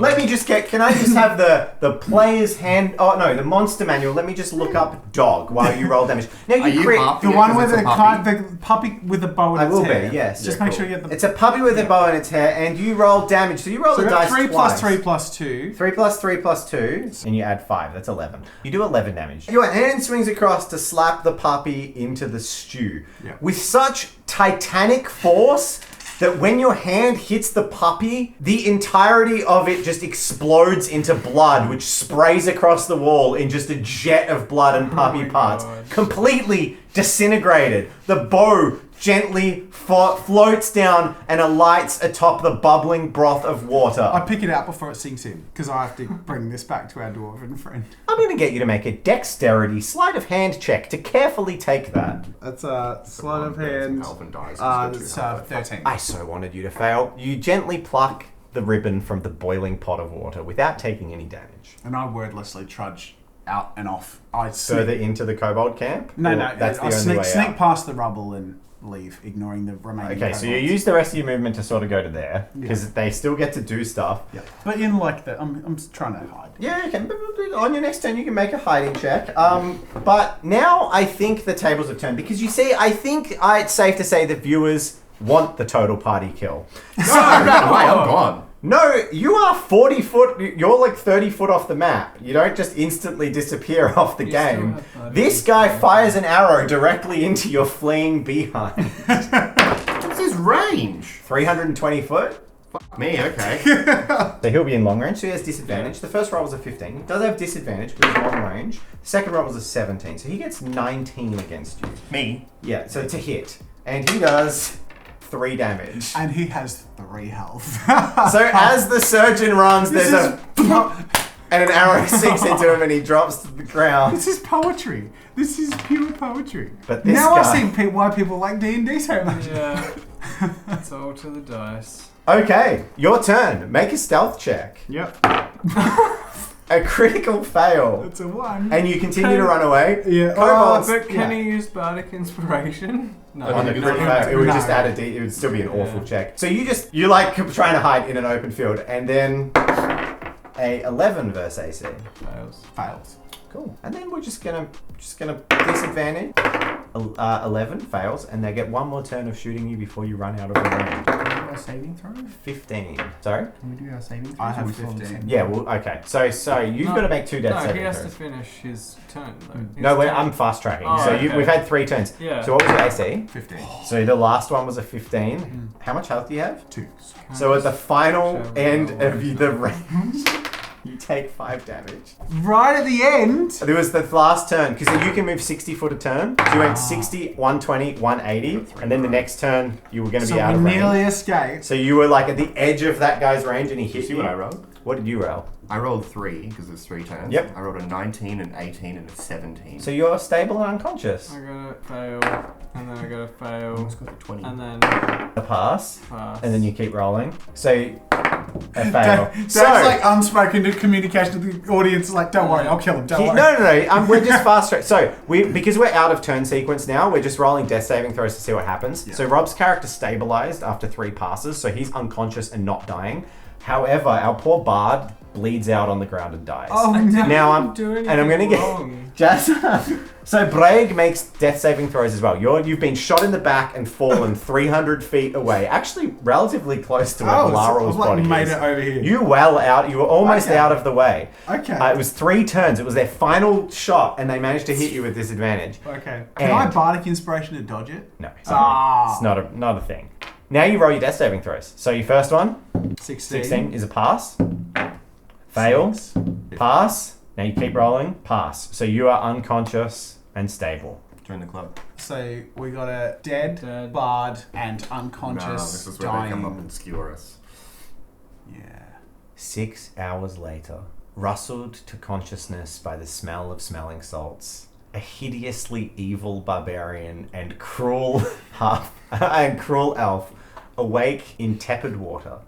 Let me just get, can I just have the player's hand, the monster manual, let me just look up dog while you roll damage. Now Are you crit, half- The Yeah, one 'cause with it's a puppy. the puppy with the bow in I its will hair. be, yes. Just Yeah, make cool. sure you get the. It's a puppy with a bow in its hair, and you roll damage, so you roll So the we got dice 3 twice. plus 3 plus 2. 3 plus 3 plus 2, and you add 5. That's 11. You do 11 damage. Your hand swings across to slap the puppy into the stew. Yeah. With such titanic force that when your hand hits the puppy, the entirety of it just explodes into blood, which sprays across the wall in just a jet of blood and puppy parts. God. Completely disintegrated. The bow gently floats down and alights atop the bubbling broth of water. I pick it out before it sinks in because I have to bring this back to our dwarven friend. I'm going to get you to make a dexterity sleight of hand check to carefully take that. That's a sleight of hand. Elven dice. That's 13. I so wanted you to fail. You gently pluck the ribbon from the boiling pot of water without taking any damage. And I wordlessly trudge out and off. I Further sneak, into the kobold camp? no, Or no. that's the I only way sneak out. past the rubble and leave, ignoring the remaining. Okay, so you kobolds. use the rest of your movement to sort of go to there because they still get to do stuff. Yeah. But in like the, I'm trying to hide. Yeah, you can. On your next turn, you can make a hiding check. But now I think the tables have turned because you see, I think it's safe to say that viewers want the total party kill. No, I ran away. I'm gone. No, you are 40 foot, you're like 30 foot off the map. You don't just instantly disappear off the You still game. have buddies. This guy fires an arrow directly into your fleeing behind. What's his range? 320 foot? Me, okay. So he'll be in long range, so he has disadvantage. The first roll was a 15. He does have disadvantage because he's long range. The second roll was a 17, so he gets 19 against you. Me. Yeah, so it's a hit. And he does 3 damage. And he has 3 health. So as the surgeon runs, there's and an arrow sinks into him and he drops to the ground. This is poetry. This is pure poetry. But this now guy- I see why people like D&D so much. Yeah. It's all to the dice. Okay, your turn. Make a stealth check. Yep. A critical fail. It's a 1. And you continue to run away. Yeah. Kobolds, But can yeah. he use bardic inspiration? No. On the crit fail, it would just add a D. It would still be an awful check. So you like trying to hide in an open field, and then a 11 versus AC. Fails. Fails. Cool. And then we're just gonna disadvantage. 11 fails, and they get one more turn of shooting you before you run out of the range. Can we do our saving throw? 15. Sorry. Can we do our saving throws? I have or we follow the 15. same? Yeah. Well. Okay. So you've No. got to make 2 death No, he saving has to throws. finish his turn though. No, His turn. I'm fast tracking. Oh, so okay. we've had 3 turns. Yeah. So what was your AC? 15. So the last one was a 15. How much health do you have? 2. So at the final Shall end roll of the range, you take 5 damage. Right at the end. It was the last turn, because you can move 60 foot a turn. So you went 60, 120, 180, and then the next turn you were going to So be out we of range. nearly escaped. So you were like at the edge of that guy's range and he hit See you. what I rolled? What did you roll? I rolled 3 because it's 3 turns. Yep. I rolled a 19, an 18, and a 17. So you're stable and unconscious. I gotta fail, and then I gotta fail, Let's go for 20. and then A pass, pass. and then you keep rolling. So a fail. That's like unspoken communication to the audience. Like, don't worry, I'll kill him. Don't worry. No. We're just fast track. So because we're out of turn sequence now, we're just rolling death saving throws to see what happens. Yeah. So Rob's character stabilized after 3 passes, so he's unconscious and not dying. However, our poor bard bleeds out on the ground and dies. Oh, I didn't Now I'm do anything and I'm gonna wrong. get just. So Braig makes death saving throws as well. You've been shot in the back and fallen 300 feet away, actually relatively close to where Laryl's body made is. it over here. You well out. You were almost Okay. out of the way. Okay. It was 3 turns. It was their final shot, and they managed to hit you with disadvantage. Okay. Can I bardic inspiration to dodge it? No, it's Ah. not a thing. Now you roll your death saving throws. So your first one, 16 is a pass. Fail. Pass. Now you keep rolling. Pass. So you are unconscious and stable. Join the club. So we got a dead, bard, and unconscious, No, this is where dying. they come up and skewer us. Yeah. 6 hours later, rustled to consciousness by the smell of smelling salts, a hideously evil barbarian and cruel elf awake in tepid water,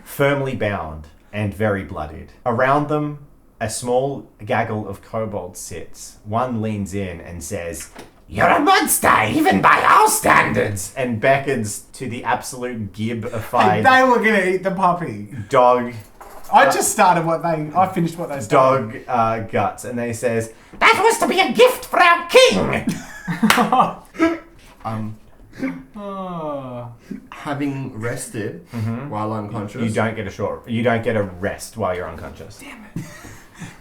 firmly bound and very bloodied. Around them, a small gaggle of kobolds sits. One leans in and says, "You're a monster, even by our standards," and beckons to the absolute gib-ified They were gonna eat the puppy. dog I finished what they started. dog guts, and they says, "That was to be a gift for our king." Oh. Having rested while unconscious. You don't get a rest while you're unconscious. Damn it.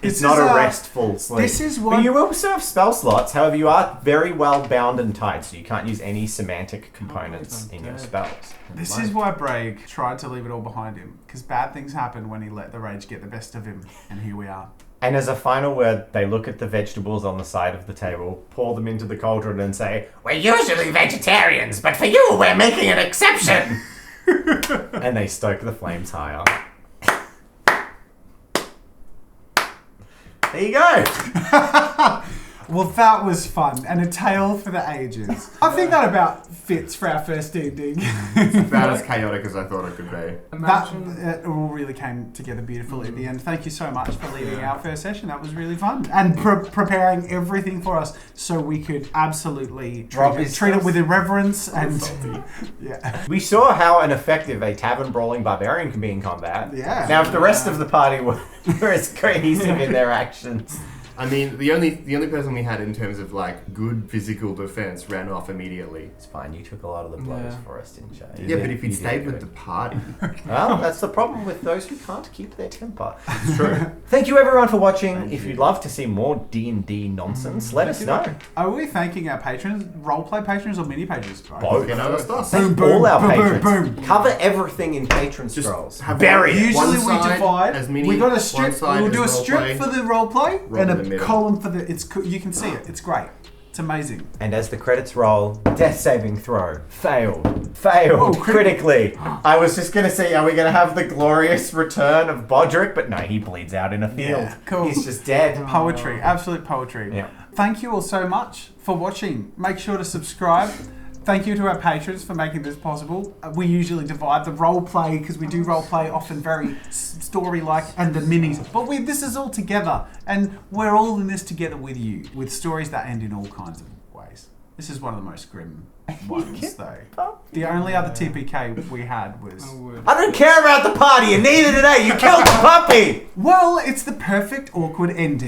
It's not a restful sleep. This is But what you will serve spell slots. However, you are very well bound and tied, so you can't use any semantic components in your spells. This is why Braig tried to leave it all behind him, because bad things happen when he let the rage get the best of him, and here we are. And as a final word, they look at the vegetables on the side of the table, pour them into the cauldron, and say, "We're usually vegetarians, but for you, we're making an exception." And they stoke the flames higher. There you go. Well, that was fun, and a tale for the ages. I think that about fits for our first D&D. About as chaotic as I thought it could be. Imagine. It all really came together beautifully at the end. Thank you so much for leading our first session. That was really fun. And preparing everything for us so we could absolutely treat it with irreverence. And yeah. We saw how effective a tavern brawling barbarian can be in combat. Yeah. Now, if the rest of the party were as cohesive in their actions. I mean, the only person we had in terms of like good physical defense ran off immediately. It's fine, you took a lot of the blows Yeah. for us, didn't you? Yeah, but if You he'd did stayed good. with the party. Well, that's the problem with those who can't keep their temper. It's true. Thank you everyone for watching. Thank If you. you'd love to see more D&D nonsense, let us know. Are we thanking our patrons, roleplay patrons or mini pages? Both. You know, that's us. Thank Boom, all our boom, patrons. boom, boom. Cover everything in patron Just scrolls. have Bury it. Usually One we side divide. as mini, We got a one strip. side We'll do a as strip roleplay, for the roleplay roll and in the a middle. column for the. You can see it. It's great. It's amazing. And as the credits roll, death saving throw. Failed. Failed. Oh, Critically. I was just going to say, are we going to have the glorious return of Bodrick? But no, he bleeds out in a field. Yeah, cool. He's just dead. Poetry, absolute poetry. Yeah. Thank you all so much for watching. Make sure to subscribe. Thank you to our patrons for making this possible. We usually divide the role play because we do role play often very story-like and the minis. But this is all together, and we're all in this together with you, with stories that end in all kinds of ways. This is one of the most grim ones, though. The only other TPK we had was... I don't care about the party, and neither did I. You killed the puppy! Well, it's the perfect awkward ending.